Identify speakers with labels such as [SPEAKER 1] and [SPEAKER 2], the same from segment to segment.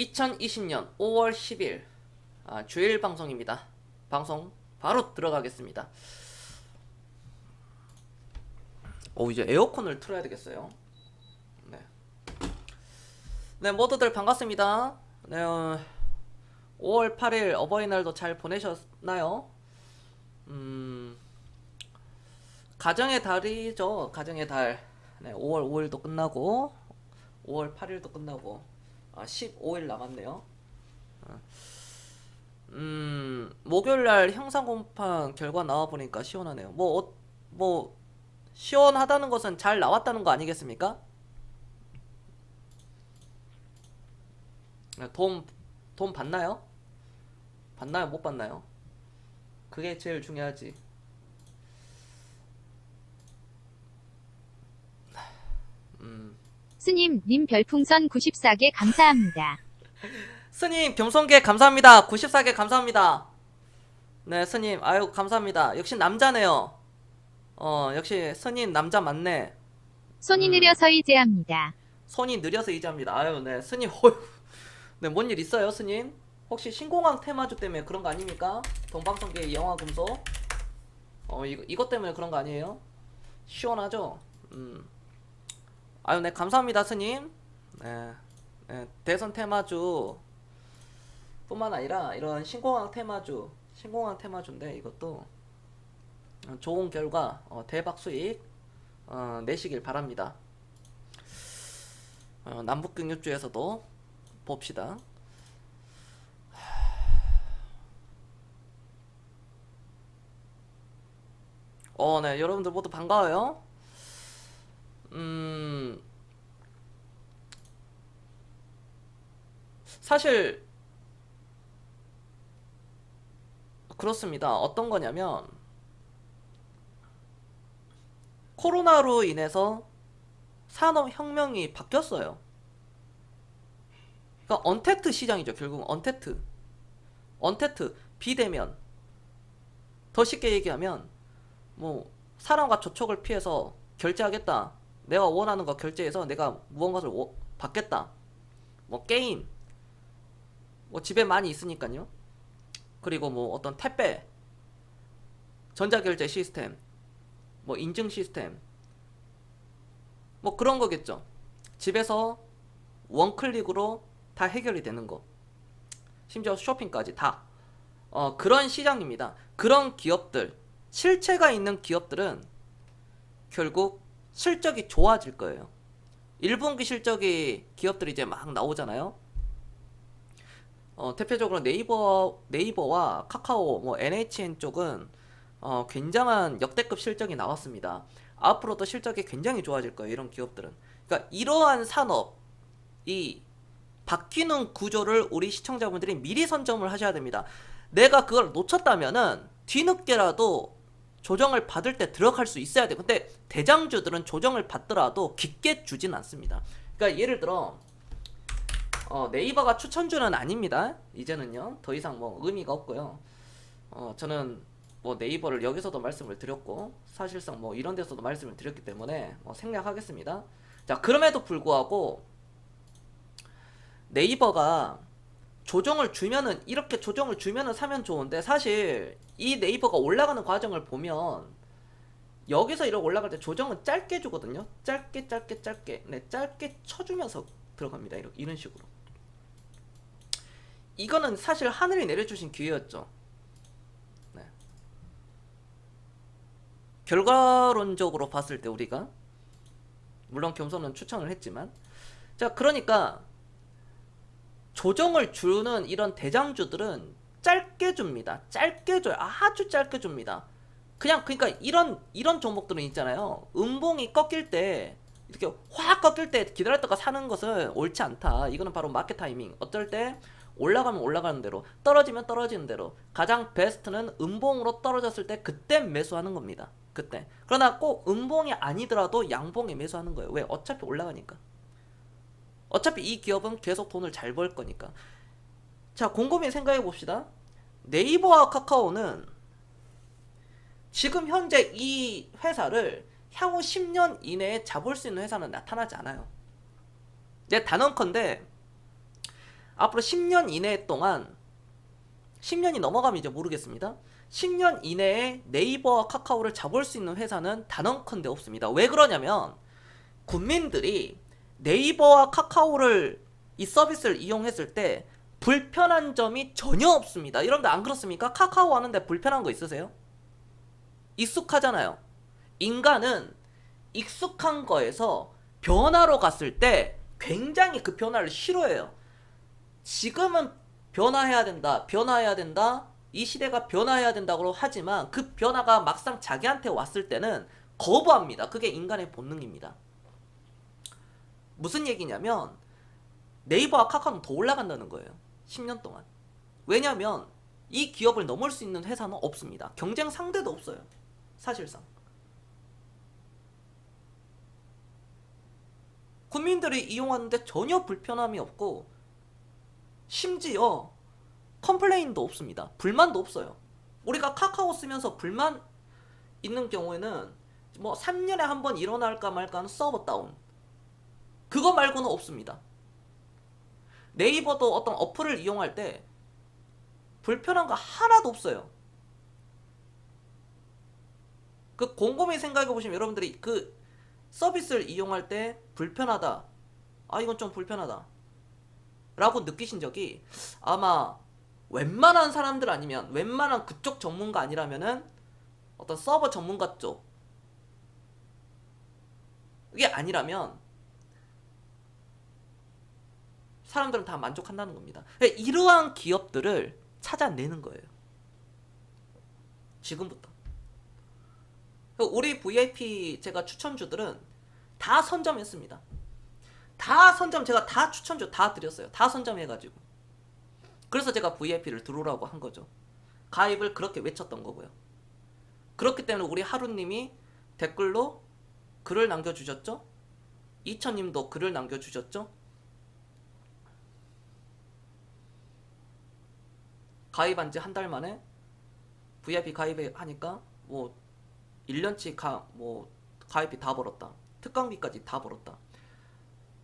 [SPEAKER 1] 2020년 5월 10일 주일 방송입니다. 방송 바로 들어가겠습니다. 이제 에어컨을 틀어야 되겠어요. 네, 네 모두들 반갑습니다. 네, 5월 8일 어버이날도 잘 보내셨나요? 가정의 달이죠. 가정의 달. 네, 5월 5일도 끝나고 5월 8일도 끝나고 15일 남았네요. 목요일날 형사공판 결과 나와보니까 시원하네요. 뭐 시원하다는 것은 잘 나왔다는 거 아니겠습니까? 돈 받나요? 받나요? 못 받나요? 그게 제일 중요하지.
[SPEAKER 2] 스님, 님 별풍선 94개 감사합니다.
[SPEAKER 1] 스님 겸손개 감사합니다. 94개 감사합니다. 네, 스님 아유 감사합니다. 역시 남자네요. 역시 스님 남자 맞네.
[SPEAKER 2] 손이 느려서 이제합니다.
[SPEAKER 1] 손이 느려서 이제합니다. 아유, 네, 스님, 어휴, 네, 뭔 일 있어요, 스님? 혹시 신공항 테마주 때문에 그런 거 아닙니까? 동방성계 영화 금속? 이것 때문에 그런 거 아니에요? 시원하죠? 아유, 네, 감사합니다, 스님. 네, 네, 대선 테마주 뿐만 아니라 이런 신공항 테마주인데 이것도 좋은 결과, 대박 수익 내시길 바랍니다. 남북경협주에서도 봅시다. 네, 여러분들 모두 반가워요. 사실 그렇습니다. 어떤 거냐면 코로나로 인해서 산업혁명이 바뀌었어요. 그러니까 언택트 시장이죠. 결국은 언택트 비대면. 더 쉽게 얘기하면 뭐 사람과 접촉을 피해서 결제하겠다. 내가 원하는 거 결제해서 내가 무언가를 받겠다. 뭐 게임, 뭐 집에 많이 있으니까요. 그리고 뭐 어떤 택배, 전자결제 시스템, 뭐 인증 시스템, 뭐 그런 거겠죠. 집에서 원클릭으로 다 해결이 되는 거. 심지어 쇼핑까지 다. 그런 시장입니다. 그런 기업들, 실체가 있는 기업들은 결국 실적이 좋아질 거예요. 1분기 실적이 기업들이 이제 막 나오잖아요. 대표적으로 네이버와 카카오, 뭐 NHN 쪽은 굉장한 역대급 실적이 나왔습니다. 앞으로도 실적이 굉장히 좋아질 거예요. 이런 기업들은. 그러니까 이러한 산업이 바뀌는 구조를 우리 시청자분들이 미리 선점을 하셔야 됩니다. 내가 그걸 놓쳤다면은 뒤늦게라도 조정을 받을 때 들어갈 수 있어야 돼. 근데 대장주들은 조정을 받더라도 깊게 주진 않습니다. 그러니까 예를 들어 네이버가 추천주는 아닙니다. 이제는요. 더 이상 뭐 의미가 없고요. 저는 뭐 네이버를 여기서도 말씀을 드렸고 사실상 뭐 이런 데서도 말씀을 드렸기 때문에 생략하겠습니다. 자, 그럼에도 불구하고 네이버가 조정을 주면은 이렇게 조정을 주면은 사면 좋은데 사실 이 네이버가 올라가는 과정을 보면 여기서 이렇게 올라갈 때 조정은 짧게 주거든요. 짧게 네, 짧게 쳐주면서 들어갑니다. 이런 식으로. 이거는 사실 하늘이 내려주신 기회였죠. 네. 결과론적으로 봤을 때 우리가 물론 겸손은 추천을 했지만 자, 그러니까 조정을 주는 이런 대장주들은 짧게 줍니다. 짧게 줘요. 아주 짧게 줍니다. 그러니까 이런 종목들은 있잖아요. 음봉이 꺾일 때 이렇게 확 꺾일 때 기다렸다가 사는 것은 옳지 않다. 이거는 바로 마켓 타이밍. 어떨 때 올라가면 올라가는 대로, 떨어지면 떨어지는 대로. 가장 베스트는 음봉으로 떨어졌을 때 그때 매수하는 겁니다. 그때. 그러나 꼭 음봉이 아니더라도 양봉에 매수하는 거예요. 왜? 어차피 올라가니까. 어차피 이 기업은 계속 돈을 잘 벌 거니까. 자, 곰곰이 생각해 봅시다. 네이버와 카카오는 지금 현재 이 회사를 향후 10년 이내에 잡을 수 있는 회사는 나타나지 않아요. 내 단언컨대 앞으로 10년 이내 동안 10년이 넘어가면 이제 모르겠습니다. 10년 이내에 네이버와 카카오를 잡을 수 있는 회사는 단언컨대 없습니다. 왜 그러냐면 국민들이 네이버와 카카오를 이 서비스를 이용했을 때 불편한 점이 전혀 없습니다. 여러분들 안 그렇습니까? 카카오 하는데 불편한 거 있으세요? 익숙하잖아요. 인간은 익숙한 거에서 변화로 갔을 때 굉장히 그 변화를 싫어해요. 지금은 변화해야 된다, 변화해야 된다, 이 시대가 변화해야 된다고 하지만 그 변화가 막상 자기한테 왔을 때는 거부합니다. 그게 인간의 본능입니다. 무슨 얘기냐면 네이버와 카카오는 더 올라간다는 거예요. 10년 동안. 왜냐면 이 기업을 넘을 수 있는 회사는 없습니다. 경쟁 상대도 없어요. 사실상. 국민들이 이용하는데 전혀 불편함이 없고 심지어 컴플레인도 없습니다. 불만도 없어요. 우리가 카카오 쓰면서 불만 있는 경우에는 뭐 3년에 한 번 일어날까 말까 하는 서버 다운, 그거 말고는 없습니다. 네이버도 어떤 어플을 이용할 때 불편한 거 하나도 없어요. 그 곰곰이 생각해 보시면 여러분들이 그 서비스를 이용할 때 불편하다, 아 이건 좀 불편하다 라고 느끼신 적이 아마 웬만한 사람들 아니면 웬만한 그쪽 전문가 아니라면은 어떤 서버 전문가 쪽 이게 아니라면 사람들은 다 만족한다는 겁니다. 이러한 기업들을 찾아내는 거예요. 지금부터. 우리 VIP 제가 추천주들은 다 선점했습니다. 다 선점, 제가 다 추천주 다 드렸어요. 다 선점해가지고. 그래서 제가 VIP를 들어오라고 한 거죠. 가입을 그렇게 외쳤던 거고요. 그렇기 때문에 우리 하루님이 댓글로 글을 남겨주셨죠. 이천님도 글을 남겨주셨죠. 가입한 지 한 달 만에 VIP 가입하니까 뭐 1년치 가입비 다 벌었다. 특강비까지 다 벌었다.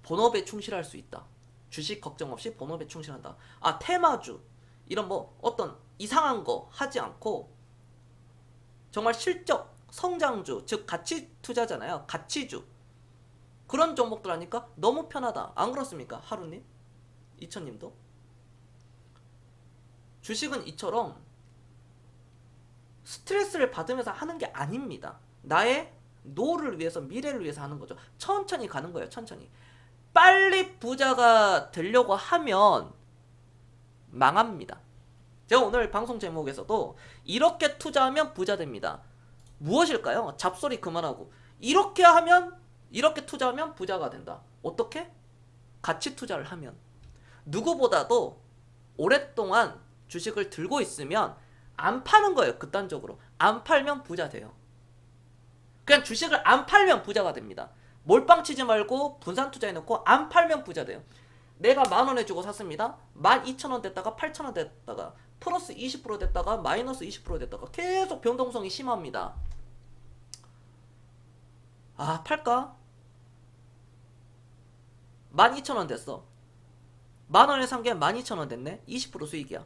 [SPEAKER 1] 본업에 충실할 수 있다. 주식 걱정 없이 본업에 충실한다. 아, 테마주 이런 뭐 어떤 이상한 거 하지 않고 정말 실적 성장주, 즉 가치 투자잖아요. 가치주 그런 종목들 하니까 너무 편하다. 안 그렇습니까? 하루님, 이천님도. 주식은 이처럼 스트레스를 받으면서 하는 게 아닙니다. 나의 노후를 위해서, 미래를 위해서 하는 거죠. 천천히 가는 거예요. 천천히. 빨리 부자가 되려고 하면 망합니다. 제가 오늘 방송 제목에서도 이렇게 투자하면 부자 됩니다. 무엇일까요? 잡소리 그만하고 이렇게 하면, 이렇게 투자하면 부자가 된다. 어떻게? 가치 투자를 하면. 누구보다도 오랫동안 주식을 들고 있으면 안 파는 거예요. 극단적으로 안 팔면 부자 돼요. 그냥 주식을 안 팔면 부자가 됩니다. 몰빵 치지 말고 분산 투자해놓고 안 팔면 부자 돼요. 내가 10,000원에 주고 샀습니다. 12,000원 됐다가 8,000원 됐다가 플러스 20% 됐다가 마이너스 20% 됐다가 계속 변동성이 심합니다. 아, 팔까? 12,000원 됐어. 10,000원에 산 게 12,000원 됐네. 20% 수익이야.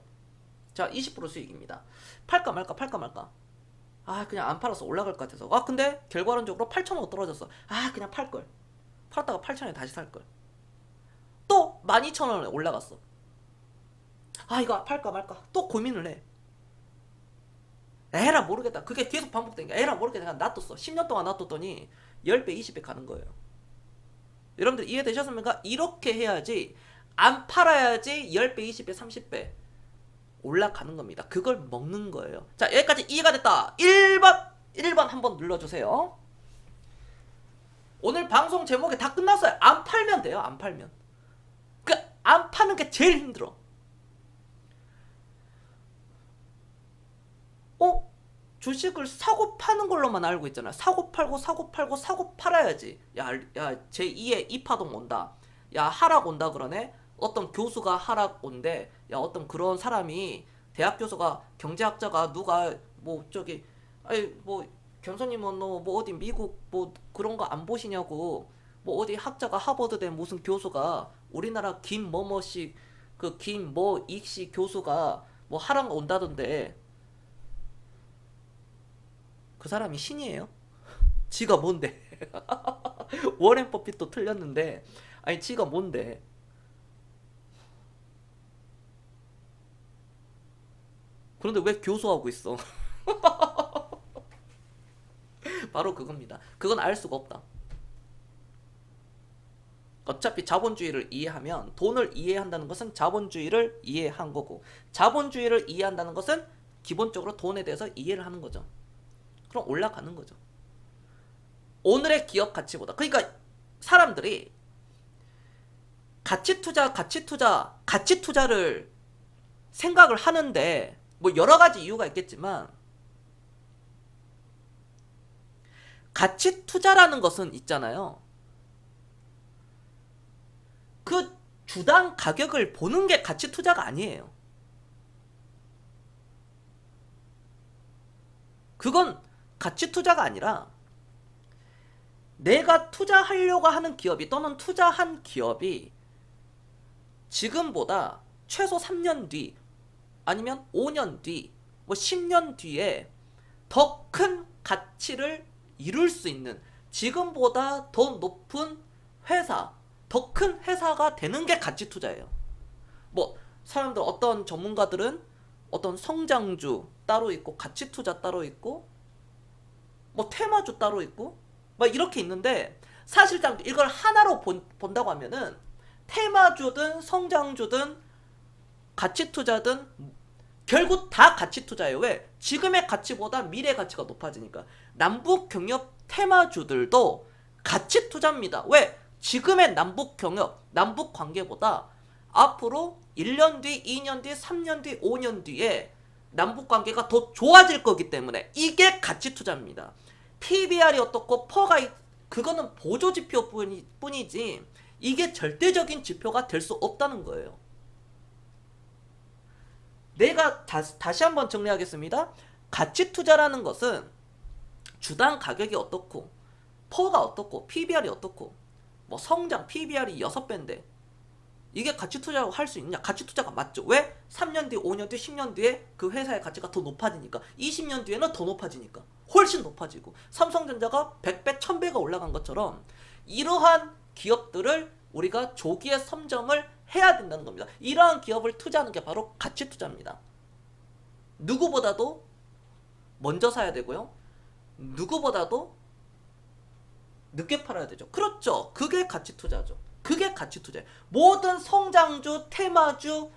[SPEAKER 1] 자, 20% 수익입니다. 팔까 말까, 팔까 말까. 아, 그냥 안 팔아서 올라갈 것 같아서. 아, 근데 결과론적으로 8,000원 떨어졌어. 아, 그냥 팔걸. 팔았다가 8,000원에 다시 살걸. 또 12,000원에 올라갔어. 아, 이거 팔까 말까. 또 고민을 해. 에라 모르겠다. 그게 계속 반복된 게 에라 모르겠다. 놔뒀어. 10년 동안 놔뒀더니 10배, 20배 가는 거예요. 여러분들 이해되셨습니까? 이렇게 해야지, 안 팔아야지 10배, 20배, 30배 올라가는 겁니다. 그걸 먹는 거예요. 자, 여기까지 이해가 됐다. 1번 한번 눌러주세요. 오늘 방송 제목이 다 끝났어요. 안 팔면 돼요. 안 팔면. 안 파는 게 제일 힘들어. 주식을 사고 파는 걸로만 알고 있잖아. 사고 팔고 사고 팔고 사고 팔아야지. 야, 제2의 이파동 온다. 야, 하락 온다 그러네. 어떤 교수가 하락 온대. 야, 어떤 그런 사람이, 대학 교수가, 경제학자가, 누가 뭐 저기, 아니 뭐 견선님은 뭐 어디 미국 뭐 그런 거 안 보시냐고. 뭐 어디 학자가 하버드대 무슨 교수가 우리나라 김 뭐뭐씩 그 김익시 교수가 뭐 하러 온다던데 그 사람이 신이에요? 지가 뭔데? 워렌 버핏도 틀렸는데 아니 지가 뭔데? 그런데 왜 교수하고 있어? 바로 그겁니다. 그건 알 수가 없다. 어차피 자본주의를 이해하면 돈을 이해한다는 것은 자본주의를 이해한 거고 자본주의를 이해한다는 것은 기본적으로 돈에 대해서 이해를 하는 거죠. 그럼 올라가는 거죠. 오늘의 기업 가치보다 그러니까 사람들이 가치 투자를 생각을 하는데 뭐 여러 가지 이유가 있겠지만 가치 투자라는 것은 있잖아요. 그 주당 가격을 보는 게 가치 투자가 아니에요. 그건 가치 투자가 아니라 내가 투자하려고 하는 기업이 또는 투자한 기업이 지금보다 최소 3년 뒤 아니면 5년 뒤, 뭐 10년 뒤에 더 큰 가치를 이룰 수 있는 지금보다 더 높은 회사, 더 큰 회사가 되는 게 가치 투자예요. 뭐 사람들 어떤 전문가들은 어떤 성장주 따로 있고 가치 투자 따로 있고 뭐 테마주 따로 있고 막 이렇게 있는데 사실상 이걸 하나로 본다고 하면은 테마주든 성장주든 가치 투자든 결국 다 가치 투자예요. 왜? 지금의 가치보다 미래 가치가 높아지니까. 남북 경협 테마주들도 가치 투자입니다. 왜? 지금의 남북 경협, 남북 관계보다 앞으로 1년 뒤, 2년 뒤, 3년 뒤, 5년 뒤에 남북 관계가 더 좋아질 거기 때문에 이게 가치 투자입니다. PBR이 어떻고 그거는 보조 지표 뿐이지 이게 절대적인 지표가 될 수 없다는 거예요. 내가 다시 한번 정리하겠습니다. 가치 투자라는 것은 주당 가격이 어떻고 퍼가 어떻고 PBR이 어떻고 뭐 성장 PBR이 6배인데 이게 가치 투자라고 할 수 있느냐? 가치 투자가 맞죠. 왜? 3년 뒤, 5년 뒤, 10년 뒤에 그 회사의 가치가 더 높아지니까 20년 뒤에는 더 높아지니까 훨씬 높아지고 삼성전자가 100배, 1000배가 올라간 것처럼 이러한 기업들을 우리가 조기에 선점을 해야 된다는 겁니다. 이러한 기업을 투자하는 게 바로 가치 투자입니다. 누구보다도 먼저 사야 되고요. 누구보다도 늦게 팔아야 되죠. 그렇죠. 그게 가치 투자죠. 그게 가치 투자예요. 모든 성장주, 테마주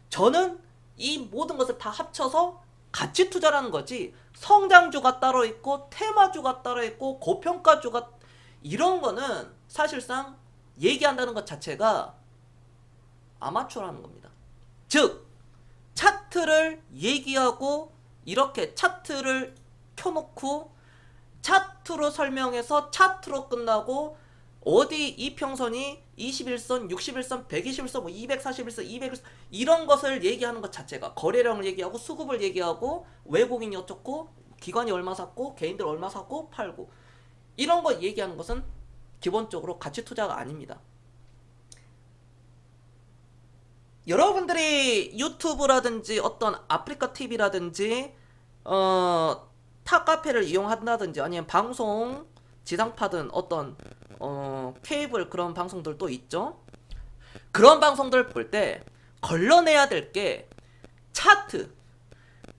[SPEAKER 1] 저는 이 모든 것을 다 합쳐서 가치 투자라는 거지 성장주가 따로 있고 테마주가 따로 있고 고평가주가 이런 거는 사실상 얘기한다는 것 자체가 아마추어라는 겁니다. 즉 차트를 얘기하고 이렇게 차트를 켜놓고 차트로 설명해서 차트로 끝나고 어디 이평선이 21선, 61선, 121선, 뭐 241선, 201선 이런 것을 얘기하는 것 자체가 거래량을 얘기하고 수급을 얘기하고 외국인이 어쩌고 기관이 얼마 샀고 개인들 얼마 샀고 팔고 이런 거 얘기하는 것은 기본적으로 가치 투자가 아닙니다. 여러분들이 유튜브라든지 어떤 아프리카 TV라든지 타 카페를 이용한다든지 아니면 방송 지상파든 어떤 케이블 그런 방송들도 있죠. 그런 방송들 볼 때 걸러내야 될 게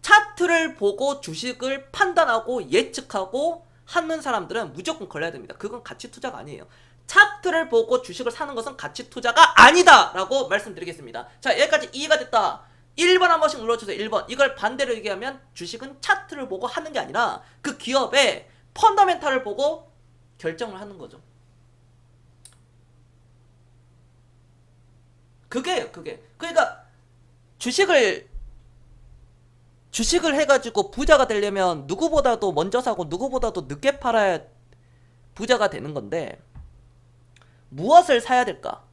[SPEAKER 1] 차트를 보고 주식을 판단하고 예측하고 하는 사람들은 무조건 걸려야 됩니다. 그건 가치 투자가 아니에요. 차트를 보고 주식을 사는 것은 가치 투자가 아니다 라고 말씀드리겠습니다. 자, 여기까지 이해가 됐다. 1번 한 번씩 눌러주세요. 1번. 이걸 반대로 얘기하면 주식은 차트를 보고 하는 게 아니라 그 기업의 펀더멘탈을 보고 결정을 하는 거죠. 그게. 그러니까 주식을 해가지고 부자가 되려면 누구보다도 먼저 사고 누구보다도 늦게 팔아야 부자가 되는 건데 무엇을 사야 될까?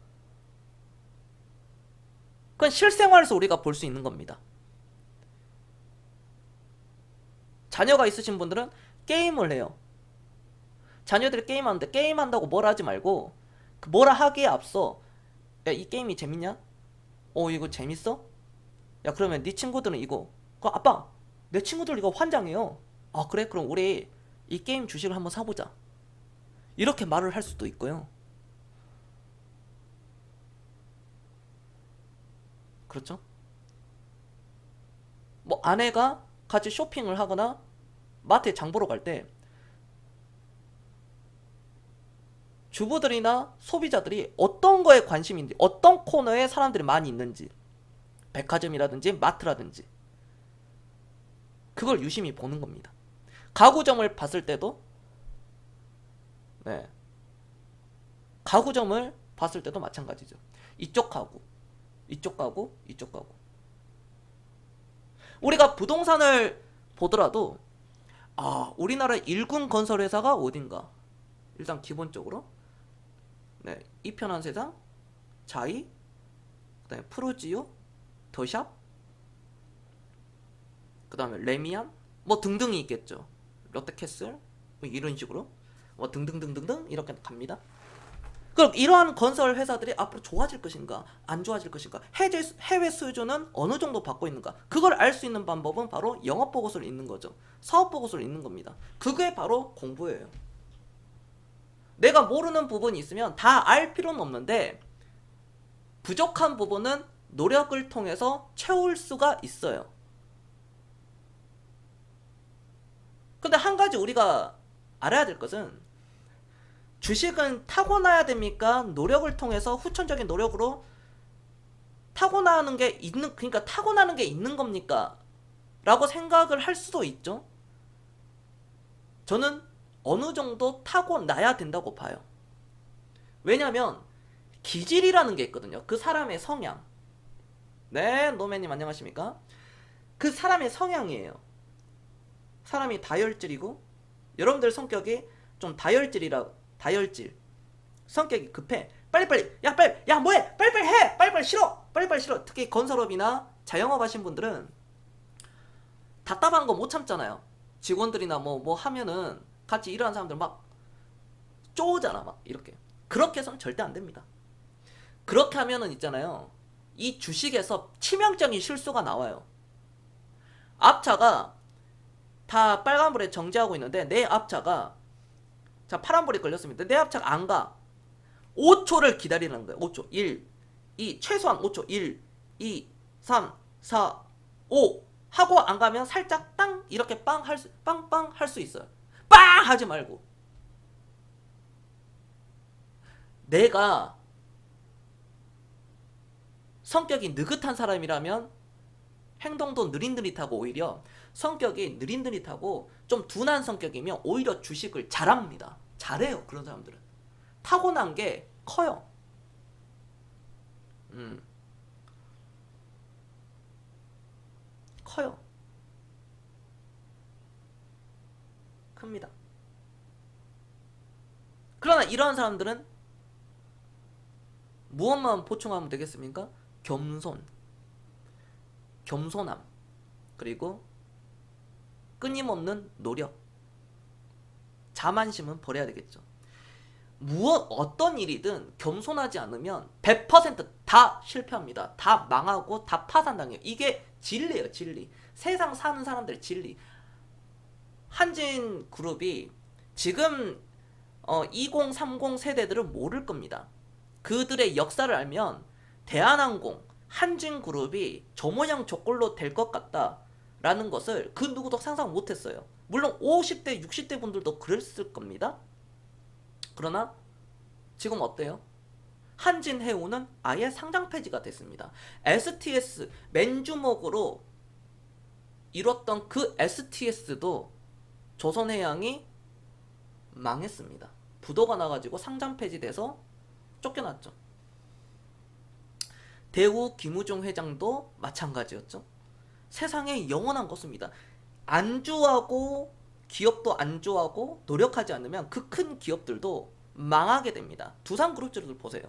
[SPEAKER 1] 그건 실생활에서 우리가 볼 수 있는 겁니다. 자녀가 있으신 분들은 게임을 해요. 자녀들이 게임하는데 게임한다고 뭐라 하지 말고 그 뭐라 하기에 앞서 야, 이 게임이 재밌냐? 이거 재밌어? 야, 그러면 네 친구들은 이거. 아빠, 내 친구들 이거 환장해요. 아, 그래? 그럼 우리 이 게임 주식을 한번 사보자. 이렇게 말을 할 수도 있고요. 그렇죠? 뭐 아내가 같이 쇼핑을 하거나 마트에 장 보러 갈 때 주부들이나 소비자들이 어떤 거에 관심인지, 어떤 코너에 사람들이 많이 있는지, 백화점이라든지 마트라든지 그걸 유심히 보는 겁니다. 가구점을 봤을 때도, 네, 가구점을 봤을 때도 마찬가지죠. 이쪽 가구, 이쪽 가구, 이쪽 가구. 우리가 부동산을 보더라도 우리나라 1군 건설 회사가 어딘가. 일단 기본적으로 네, 이편한 세상, 자이, 그다음에 프로지오, 더샵, 그다음에 레미안, 뭐 등등이 있겠죠. 롯데캐슬, 뭐 이런 식으로 뭐 등등등등등 이렇게 갑니다. 그럼 이러한 건설 회사들이 앞으로 좋아질 것인가, 안 좋아질 것인가, 해외 수주는 어느 정도 받고 있는가, 그걸 알 수 있는 방법은 바로 영업 보고서를 읽는 거죠. 사업 보고서를 읽는 겁니다. 그게 바로 공부예요. 내가 모르는 부분이 있으면 다 알 필요는 없는데 부족한 부분은 노력을 통해서 채울 수가 있어요. 근데 한 가지 우리가 알아야 될 것은, 주식은 타고나야 됩니까? 노력을 통해서 후천적인 노력으로 타고나는 게 있는, 그러니까 타고나는 게 있는 겁니까? 라고 생각을 할 수도 있죠. 저는 어느 정도 타고나야 된다고 봐요. 왜냐면 기질이라는 게 있거든요. 그 사람의 성향. 네, 노매님 안녕하십니까? 그 사람의 성향이에요. 사람이 다혈질이고, 여러분들 성격이 좀 다혈질. 성격이 급해. 빨리빨리, 야 뭐해? 빨리빨리 해! 빨리빨리 싫어! 빨리빨리 싫어! 특히 건설업이나 자영업 하신 분들은 답답한 거 못 참잖아요. 직원들이나 뭐 하면은 같이 일하는 사람들 막 쪼잖아, 막 이렇게. 그렇게 해서는 절대 안 됩니다. 그렇게 하면은 있잖아요, 이 주식에서 치명적인 실수가 나와요. 앞차가 다 빨간불에 정지하고 있는데 내 앞차가, 자, 파란불이 걸렸습니다. 내 앞차가 안 가. 5초를 기다리는 거예요. 5초. 1, 2, 최소한 5초. 1, 2, 3, 4, 5 하고 안 가면 살짝 땅 이렇게 빵빵 할 수 있어요. 빵 하지 말고. 내가 성격이 느긋한 사람이라면 행동도 느릿느릿하고, 오히려 성격이 느릿느릿하고 좀 둔한 성격이면 오히려 주식을 잘합니다. 잘해요. 그런 사람들은 타고난 게 커요. 커요. 큽니다. 그러나 이러한 사람들은 무엇만 보충하면 되겠습니까? 겸손함, 그리고 끊임없는 노력, 자만심은 버려야 되겠죠. 어떤 일이든 겸손하지 않으면 100%다 실패합니다. 다 망하고 다 파산당해요. 이게 진리예요, 진리. 세상 사는 사람들의 진리. 한진그룹이 지금 2030 세대들은 모를 겁니다. 그들의 역사를 알면 대한항공, 한진그룹이 저 모양 저 꼴로 될 것 같다라는 것을 그 누구도 상상 못했어요. 물론 50대, 60대 분들도 그랬을 겁니다. 그러나 지금 어때요? 한진해운은 아예 상장 폐지가 됐습니다. STS, 맨주먹으로 이뤘던 그 STS도 조선해양이 망했습니다. 부도가 나가지고 상장 폐지돼서 쫓겨났죠. 대우 김우중 회장도 마찬가지였죠. 세상에 영원한 것입니다. 안주하고 기업도 안주하고 노력하지 않으면 그 큰 기업들도 망하게 됩니다. 두산그룹주들 보세요.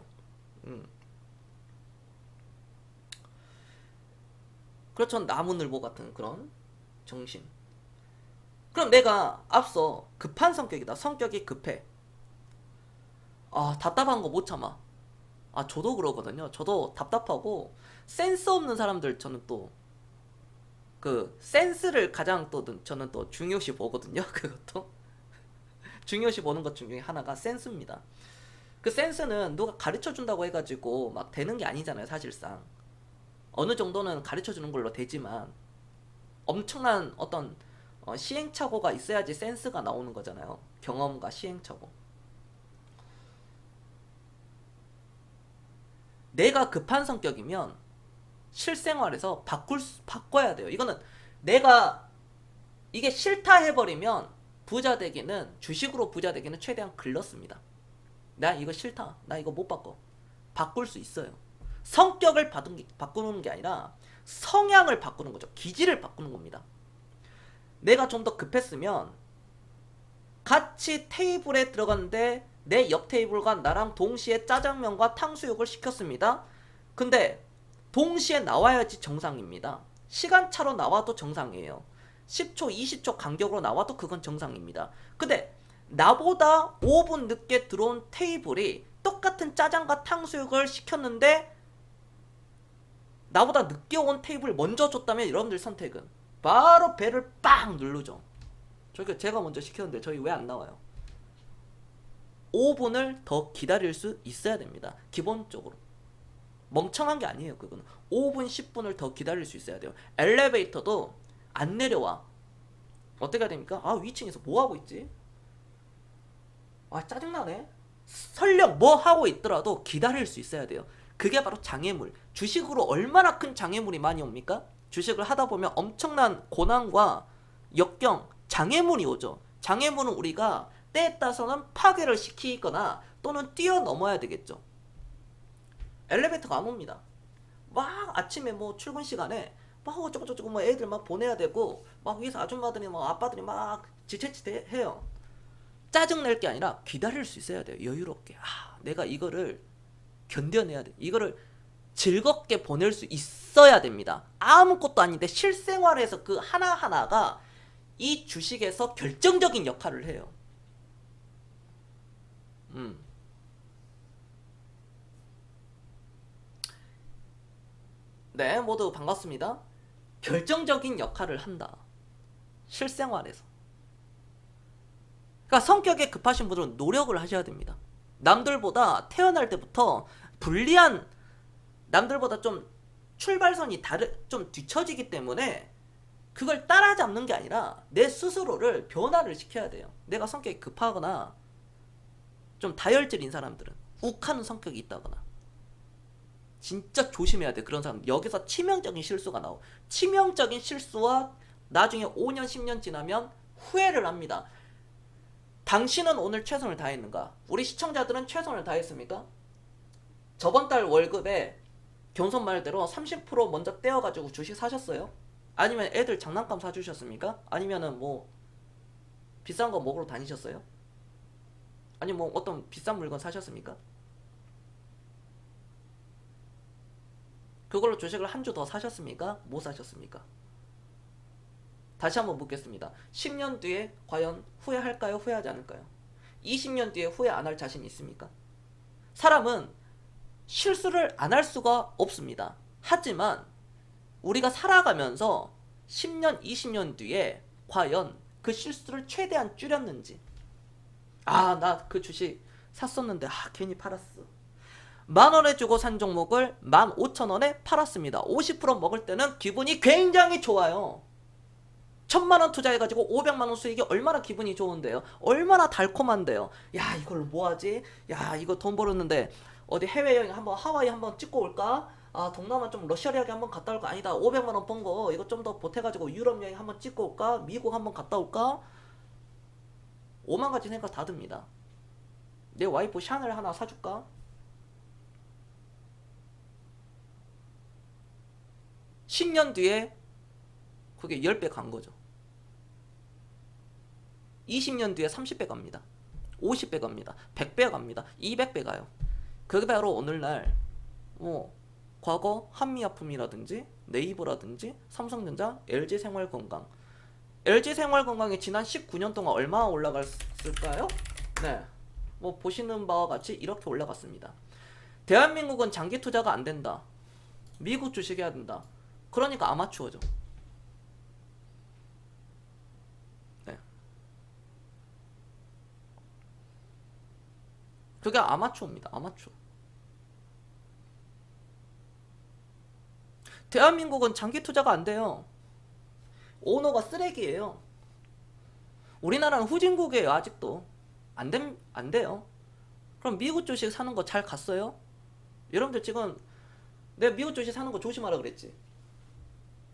[SPEAKER 1] 그렇죠. 나무늘보 같은 그런 정신. 그럼 내가 앞서 급한 성격이다. 성격이 급해. 답답한 거 못 참아. 아, 저도 그러거든요. 저도 답답하고 센스 없는 사람들 저는 또 그 센스를 가장 또 저는 또 중요시 보거든요. 그것도 중요시 보는 것 중에 하나가 센스입니다. 그 센스는 누가 가르쳐 준다고 해가지고 막 되는 게 아니잖아요. 사실상 어느 정도는 가르쳐 주는 걸로 되지만 엄청난 어떤 시행착오가 있어야지 센스가 나오는 거잖아요. 경험과 시행착오. 내가 급한 성격이면 실생활에서 바꿔야 돼요. 이거는 내가 이게 싫다 해버리면 부자 되기는, 주식으로 부자 되기는 최대한 글렀습니다. 나 이거 싫다. 나 이거 못 바꿔. 바꿀 수 있어요. 성격을 바꾸는 게 아니라 성향을 바꾸는 거죠. 기질을 바꾸는 겁니다. 내가 좀 더 급했으면 같이 테이블에 들어갔는데 내 옆 테이블과 나랑 동시에 짜장면과 탕수육을 시켰습니다. 근데 동시에 나와야지 정상입니다. 시간차로 나와도 정상이에요. 10초, 20초 간격으로 나와도 그건 정상입니다. 근데 나보다 5분 늦게 들어온 테이블이 똑같은 짜장과 탕수육을 시켰는데 나보다 늦게 온 테이블 먼저 줬다면 여러분들 선택은 바로 배를 빵 누르죠. 제가 먼저 시켰는데 저희 왜 안 나와요? 5분을 더 기다릴 수 있어야 됩니다. 기본적으로. 멍청한 게 아니에요. 그거는 5분 10분을 더 기다릴 수 있어야 돼요. 엘리베이터도 안 내려와. 어떻게 해야 됩니까? 아, 위층에서 뭐 하고 있지? 아, 짜증나네. 설령 뭐 하고 있더라도 기다릴 수 있어야 돼요. 그게 바로 장애물. 주식으로 얼마나 큰 장애물이 많이 옵니까? 주식을 하다 보면 엄청난 고난과 역경, 장애물이 오죠. 장애물은 우리가 때에 따라서는 파괴를 시키거나 또는 뛰어넘어야 되겠죠. 엘리베이터가 안 옵니다. 막 아침에 뭐 출근 시간에 막 어쩌고저쩌고 뭐 애들 막 보내야 되고 막 위에서 아줌마들이 뭐 아빠들이 막 지체지체 해요. 짜증낼 게 아니라 기다릴 수 있어야 돼요. 여유롭게. 아, 내가 이거를 견뎌내야 돼. 이거를 즐겁게 보낼 수 있어야 됩니다. 아무것도 아닌데 실생활에서 그 하나하나가 이 주식에서 결정적인 역할을 해요. 네, 모두 반갑습니다. 결정적인 역할을 한다. 실생활에서. 그러니까 성격에 급하신 분들은 노력을 하셔야 됩니다. 남들보다 태어날 때부터 불리한, 남들보다 좀 출발선이 좀 뒤처지기 때문에 그걸 따라잡는 게 아니라 내 스스로를 변화를 시켜야 돼요. 내가 성격이 급하거나 좀 다혈질인 사람들은, 욱하는 성격이 있다거나 진짜 조심해야 돼. 그런 사람 여기서 치명적인 실수가 나오. 치명적인 실수와 나중에 5년 10년 지나면 후회를 합니다. 당신은 오늘 최선을 다했는가? 우리 시청자들은 최선을 다했습니까? 저번 달 월급에 경선 말대로 30% 먼저 떼어가지고 주식 사셨어요? 아니면 애들 장난감 사주셨습니까? 아니면은 뭐 비싼 거 먹으러 다니셨어요? 아니 뭐 어떤 비싼 물건 사셨습니까? 그걸로 주식을 한 주 더 사셨습니까? 못 사셨습니까? 다시 한번 묻겠습니다. 10년 뒤에 과연 후회할까요? 후회하지 않을까요? 20년 뒤에 후회 안 할 자신 있습니까? 사람은 실수를 안 할 수가 없습니다. 하지만 우리가 살아가면서 10년, 20년 뒤에 과연 그 실수를 최대한 줄였는지. 아, 나 그 주식 샀었는데 괜히 팔았어. 10,000원에 주고 산 종목을 15,000원에 팔았습니다. 50% 먹을 때는 기분이 굉장히 좋아요. 1,000만원 투자해가지고 500만원 수익이 얼마나 기분이 좋은데요. 얼마나 달콤한데요. 야, 이걸 뭐하지? 야, 이거 돈 벌었는데 어디 해외여행 한번 하와이 한번 찍고 올까? 아, 동남아 좀 러시아리하게 한번 갔다 올까? 아니다, 500만원 번 거 이거 좀 더 보태가지고 유럽 여행 한번 찍고 올까? 미국 한번 갔다 올까? 5만 가지 생각 다 듭니다. 내 와이프 샤넬 하나 사줄까? 10년 뒤에 그게 10배 간 거죠. 20년 뒤에 30배 갑니다. 50배 갑니다. 100배 갑니다. 200배 가요. 그게 바로 오늘날 뭐 과거 한미약품이라든지 네이버라든지 삼성전자, LG생활건강. LG생활건강이 지난 19년 동안 얼마나 올라갔을까요? 네, 뭐 보시는 바와 같이 이렇게 올라갔습니다. 대한민국은 장기 투자가 안 된다. 미국 주식 해야 된다. 그러니까 아마추어죠. 네. 그게 아마추어입니다. 아마추어. 대한민국은 장기 투자가 안 돼요. 오너가 쓰레기예요. 우리나라는 후진국이에요. 아직도 안 돼요. 그럼 미국 주식 사는 거 잘 갔어요? 여러분들 지금 내가 미국 주식 사는 거 조심하라 그랬지.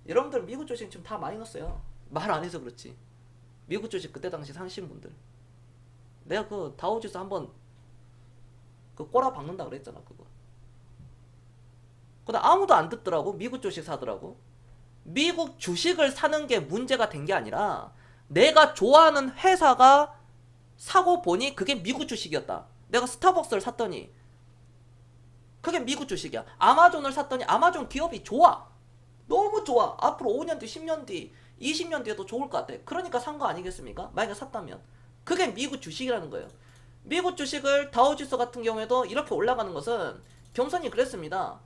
[SPEAKER 1] 여러분들 미국 주식 지금 다 마이너스야. 말 안 해서 그렇지. 미국 주식 그때 당시 사신 분들, 내가 그 다우지수 한번 그 꼬라 박는다 그랬잖아. 그거. 근데 아무도 안 듣더라고. 미국 주식 사더라고. 미국 주식을 사는 게 문제가 된 게 아니라 내가 좋아하는 회사가 사고 보니 그게 미국 주식이었다. 내가 스타벅스를 샀더니 그게 미국 주식이야. 아마존을 샀더니 아마존 기업이 좋아. 너무 좋아. 앞으로 5년 뒤, 10년 뒤, 20년 뒤에도 좋을 것 같아. 그러니까 산 거 아니겠습니까? 만약에 샀다면. 그게 미국 주식이라는 거예요. 미국 주식을 다우지수 같은 경우에도 이렇게 올라가는 것은 경선이 그랬습니다.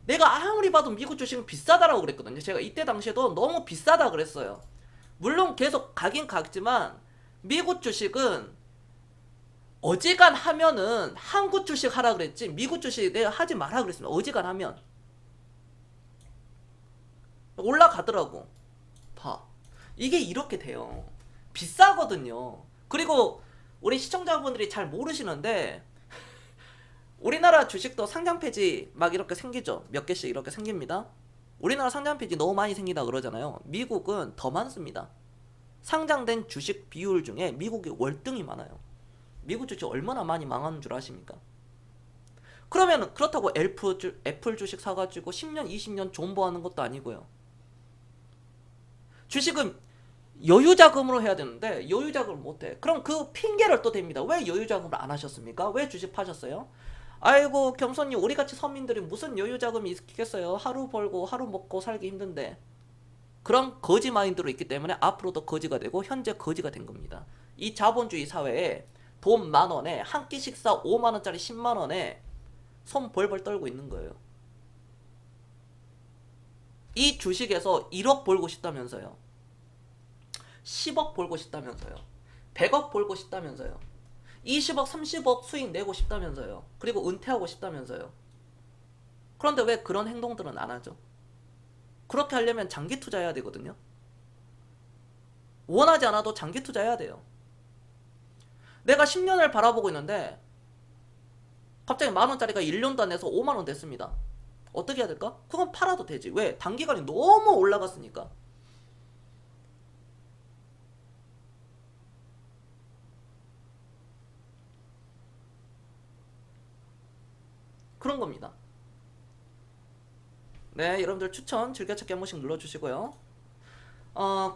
[SPEAKER 1] 내가 아무리 봐도 미국 주식은 비싸다라고 그랬거든요. 제가 이때 당시에도 너무 비싸다 그랬어요. 물론 계속 가긴 갔지만 미국 주식은 어지간하면은 한국 주식 하라 그랬지 미국 주식 내가 하지 마라 그랬습니다. 어지간하면 올라가더라고. 봐, 이게 이렇게 돼요. 비싸거든요. 그리고 우리 시청자분들이 잘 모르시는데 우리나라 주식도 상장 폐지 막 이렇게 생기죠. 몇 개씩 이렇게 생깁니다. 우리나라 상장 폐지 너무 많이 생기다 그러잖아요. 미국은 더 많습니다. 상장된 주식 비율 중에 미국이 월등히 많아요. 미국 주식 얼마나 많이 망하는 줄 아십니까? 그러면 그렇다고 애플 주식 사가지고 10년 20년 존버하는 것도 아니고요. 주식은 여유자금으로 해야 되는데 여유자금을 못해. 그럼 그 핑계를 또 댑니다. 왜 여유자금을 안 하셨습니까? 왜 주식 파셨어요? 아이고 겸손님, 우리같이 서민들이 무슨 여유자금이 있겠어요. 하루 벌고 하루 먹고 살기 힘든데. 그런 거지 마인드로 있기 때문에 앞으로도 거지가 되고 현재 거지가 된 겁니다. 이 자본주의 사회에 돈 10,000원에 한 끼 식사 50,000원짜리 10만원에 손 벌벌 떨고 있는 거예요. 이 주식에서 1억 벌고 싶다면서요. 10억 벌고 싶다면서요. 100억 벌고 싶다면서요. 20억 30억 수익 내고 싶다면서요. 그리고 은퇴하고 싶다면서요. 그런데 왜 그런 행동들은 안 하죠? 그렇게 하려면 장기 투자해야 되거든요. 원하지 않아도 장기 투자해야 돼요. 내가 10년을 바라보고 있는데 갑자기 10,000원짜리가 1년도 안 돼서 50,000원 됐습니다. 어떻게 해야 될까? 그건 팔아도 되지. 왜? 단기간에 너무 올라갔으니까. 그런 겁니다. 네, 여러분들 추천 즐겨찾기 한 번씩 눌러주시고요.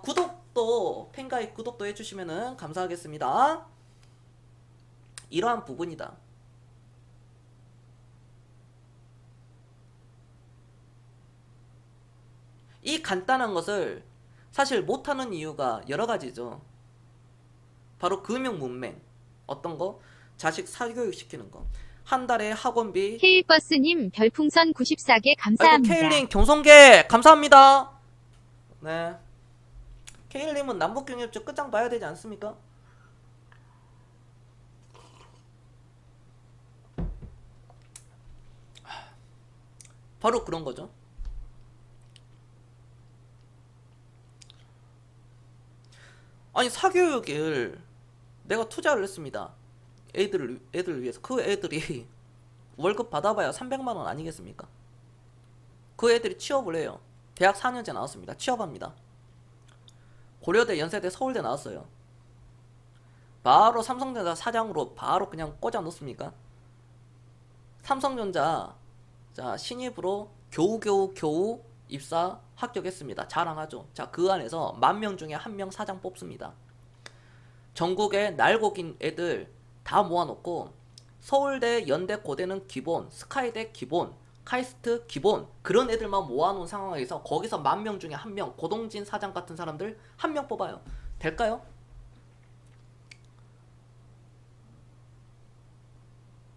[SPEAKER 1] 구독도, 팬가입 구독도 해주시면 감사하겠습니다. 이러한 부분이다. 이 간단한 것을 사실 못하는 이유가 여러 가지죠. 바로 금융 문맹. 어떤 거? 자식 사교육 시키는 거. 한 달에 학원비.
[SPEAKER 2] 케일버스님 별풍선 94개
[SPEAKER 1] 아이고,
[SPEAKER 2] 감사합니다.
[SPEAKER 1] 케일님 경손계 감사합니다. 네. 케일님은 남북경협조 끝장 봐야 되지 않습니까? 바로 그런 거죠. 아니, 사교육을 내가 투자를 했습니다. 애들을 위해서. 그 애들이 월급 받아봐야 300만 원 아니겠습니까? 그 애들이 취업을 해요. 대학 4년제 나왔습니다. 취업합니다. 고려대, 연세대, 서울대 나왔어요. 바로 삼성전자 사장으로 바로 그냥 꽂아 놓습니까? 삼성전자 자 신입으로 겨우 입사 합격했습니다. 자랑하죠. 자, 그 안에서 10,000명 중에 1명 사장 뽑습니다. 전국에 날고 긴 애들 다 모아놓고 서울대, 연대, 고대는 기본, 스카이대 기본, 카이스트 기본, 그런 애들만 모아놓은 상황에서 거기서 10,000명 중에 1명, 고동진 사장 같은 사람들 1명 뽑아요. 될까요?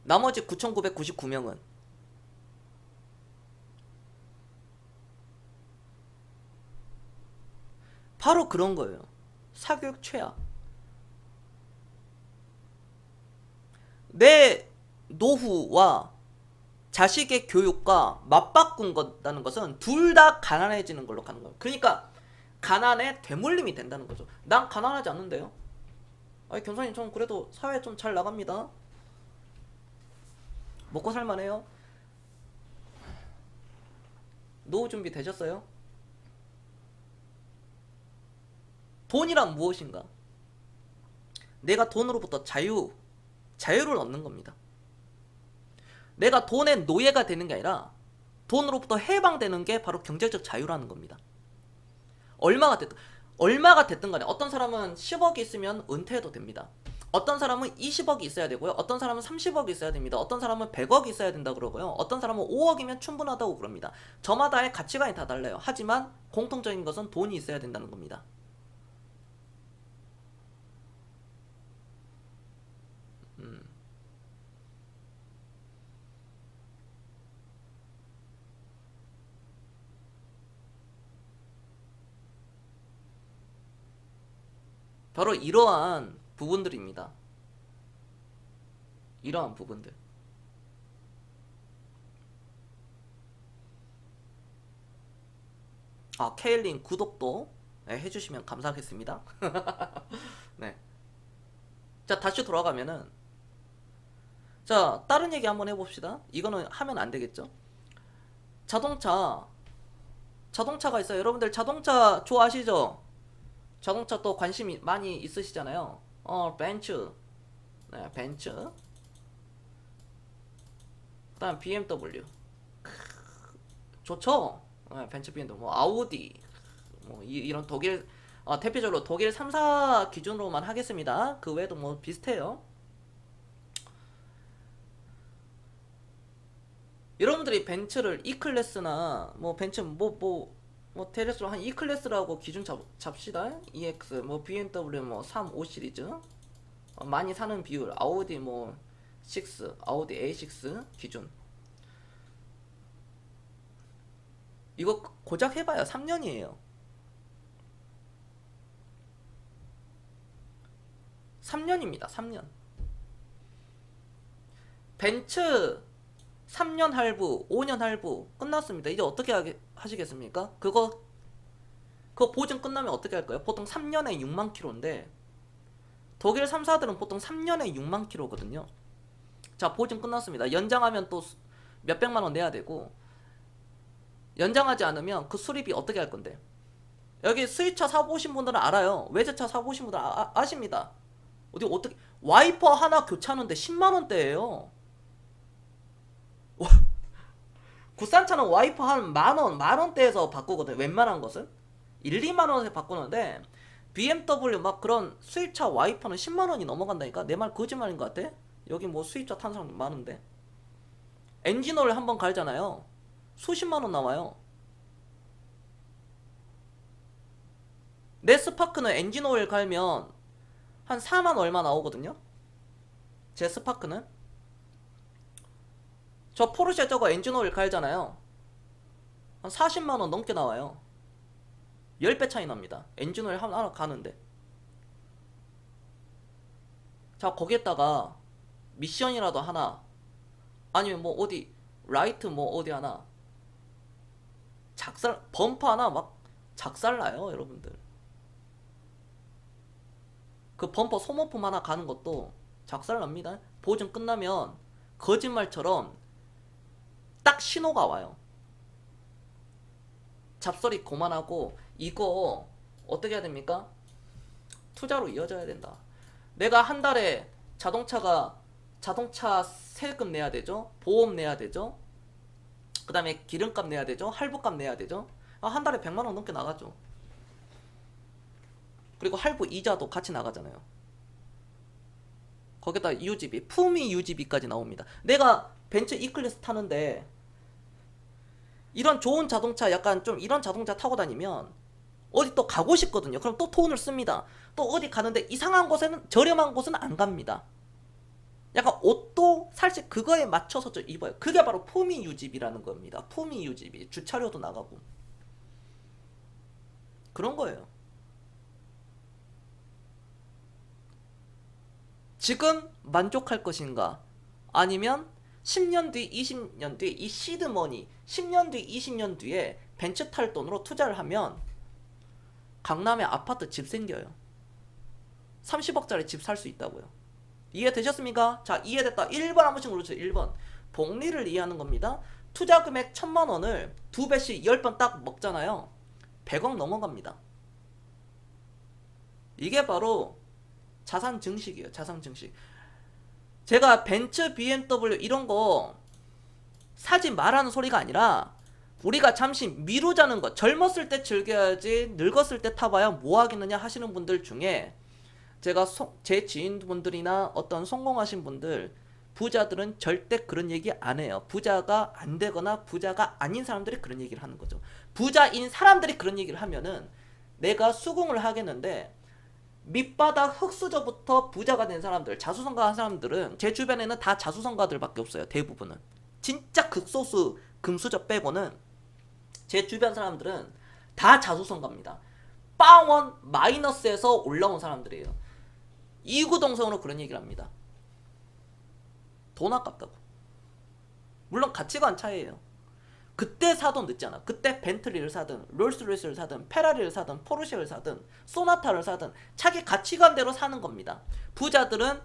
[SPEAKER 1] 나머지 9,999명은 바로 그런 거예요. 사교육 최악. 내 노후와 자식의 교육과 맞바꾼다는 것은 둘 다 가난해지는 걸로 가는 거예요. 그러니까 가난에 되물림이 된다는 거죠. 난 가난하지 않는데요. 아니 경선님 좀 그래도 사회 좀 잘 나갑니다. 먹고 살만해요. 노후 준비 되셨어요? 돈이란 무엇인가? 내가 돈으로부터 자유를 얻는 겁니다. 내가 돈의 노예가 되는 게 아니라 돈으로부터 해방되는 게 바로 경제적 자유라는 겁니다. 얼마가 됐든 간에 어떤 사람은 10억이 있으면 은퇴해도 됩니다. 어떤 사람은 20억이 있어야 되고요. 어떤 사람은 30억이 있어야 됩니다. 어떤 사람은 100억이 있어야 된다 그러고요. 어떤 사람은 5억이면 충분하다고 그럽니다. 저마다의 가치관이 다 달라요. 하지만 공통적인 것은 돈이 있어야 된다는 겁니다. 바로 이러한 부분들입니다. 이러한 부분들. 케일린 구독도 해주시면 감사하겠습니다. 네. 자, 다시 돌아가면은, 자, 다른 얘기 한번 해봅시다. 이거는 하면 안 되겠죠? 자동차가 있어요. 여러분들 자동차 좋아하시죠? 자동차 또 관심이 많이 있으시잖아요. 벤츠. 네, 벤츠. 그 다음 BMW. 좋죠? 네, 벤츠, BMW. 뭐, 아우디. 뭐, 이런 독일, 대표적으로 독일 3사 기준으로만 하겠습니다. 그 외에도 뭐 비슷해요. 여러분들이 벤츠를 E클래스나, 뭐, 벤츠, 대략적으로 한 E클래스라고 기준 잡시다. EX, 뭐, BMW, 뭐, 3, 5 시리즈. 많이 사는 비율. 아우디, 뭐, 6, 아우디 A6 기준. 이거 고작 해봐야 3년이에요. 3년입니다. 3년. 벤츠 3년 할부, 5년 할부 끝났습니다. 이제 어떻게 하시겠습니까? 그거 보증 끝나면 어떻게 할까요? 보통 3년에 6만 킬로인데 독일 3사들은 보통 3년에 6만 킬로거든요. 자, 보증 끝났습니다. 연장하면 또 몇백만 원 내야 되고, 연장하지 않으면 그 수리비 어떻게 할 건데? 여기 수입차 사보신 분들은 알아요. 외제차 사보신 분들은 아십니다. 어떻게 와이퍼 하나 교체하는데 10만 원대예요. 국산차는 와이퍼 한 만 원대에서 바꾸거든. 웬만한 것은 1, 2만 원에 바꾸는데 BMW 막 그런 수입차 와이퍼는 10만 원이 넘어간다니까. 내 말 거짓말인 것 같아? 여기 뭐 수입차 탄 사람 많은데. 엔진오일 한번 갈잖아요. 수십만 원 나와요. 내 스파크는 엔진오일 갈면 한 4만 얼마 나오거든요. 제 스파크는. 저 포르쉐 저거 엔진오일 갈잖아요. 한 40만 원 넘게 나와요. 10배 차이 납니다. 엔진오일 하나 가는데. 자, 거기에다가 미션이라도 하나, 아니면 뭐 어디 라이트 뭐 어디 하나 범퍼 하나 막 작살나요. 여러분들, 그 범퍼 소모품 하나 가는 것도 작살납니다. 보증 끝나면 거짓말처럼 딱 신호가 와요. 잡소리 그만하고 이거 어떻게 해야 됩니까? 투자로 이어져야 된다. 내가 한 달에 자동차 세금 내야 되죠. 보험 내야 되죠. 그 다음에 기름값 내야 되죠. 할부값 내야 되죠. 한 달에 100만 원 넘게 나가죠. 그리고 할부 이자도 같이 나가잖아요. 거기다 유지비, 품위 유지비까지 나옵니다. 내가 벤츠 E클래스 타는데 이런 좋은 자동차, 약간 좀 이런 자동차 타고 다니면 어디 또 가고 싶거든요. 그럼 또 돈을 씁니다. 또 어디 가는데 이상한 곳에는, 저렴한 곳은 안 갑니다. 약간 옷도 사실 그거에 맞춰서 좀 입어요. 그게 바로 품위 유지비라는 겁니다. 품위 유지비. 주차료도 나가고. 그런 거예요. 지금 만족할 것인가? 아니면 10년 뒤, 20년 뒤, 이 시드머니, 10년 뒤, 20년 뒤에 벤츠 탈 돈으로 투자를 하면 강남에 아파트 집 생겨요. 30억짜리 집 살 수 있다고요. 이해되셨습니까? 자, 이해됐다. 1번 한 번씩 눌러주세요. 1번. 복리를 이해하는 겁니다. 투자 금액 1000만 원을 2배씩 10번 딱 먹잖아요. 100억 넘어갑니다. 이게 바로 자산 증식이에요. 자산 증식. 제가 벤츠, BMW 이런 거 사지 말라는 소리가 아니라 우리가 잠시 미루자는 것. 젊었을 때 즐겨야지 늙었을 때 타봐야 뭐 하겠느냐 하시는 분들 중에 제가 제 지인분들이나 어떤 성공하신 분들, 부자들은 절대 그런 얘기 안 해요. 부자가 안 되거나 부자가 아닌 사람들이 그런 얘기를 하는 거죠. 부자인 사람들이 그런 얘기를 하면은 내가 수긍을 하겠는데, 밑바닥 흙수저부터 부자가 된 사람들, 자수성가 한 사람들은 제 주변에는 다 자수성가들밖에 없어요. 대부분은. 진짜 극소수 금수저 빼고는 제 주변 사람들은 다 자수성가입니다. 빵원 마이너스에서 올라온 사람들이에요. 이구동성으로 그런 얘기를 합니다. 돈 아깝다고. 물론 가치관 차이예요. 그때 사도 늦지 않아. 그때 벤틀리를 사든 롤스로이스를 사든 페라리를 사든 포르쉐를 사든 소나타를 사든 자기 가치관대로 사는 겁니다. 부자들은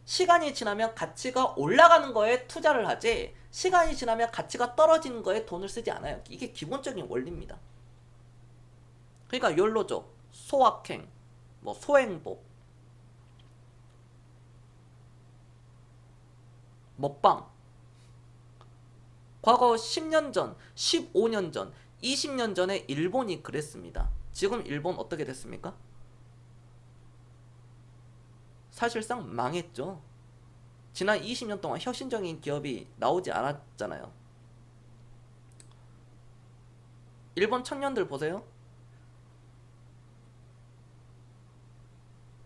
[SPEAKER 1] 시간이 지나면 가치가 올라가는 거에 투자를 하지, 시간이 지나면 가치가 떨어지는 거에 돈을 쓰지 않아요. 이게 기본적인 원리입니다. 그러니까 욜로족, 소확행, 뭐 소행복, 먹방. 과거 10년 전, 15년 전, 20년 전에 일본이 그랬습니다. 지금 일본 어떻게 됐습니까? 사실상 망했죠. 지난 20년 동안 혁신적인 기업이 나오지 않았잖아요. 일본 청년들 보세요.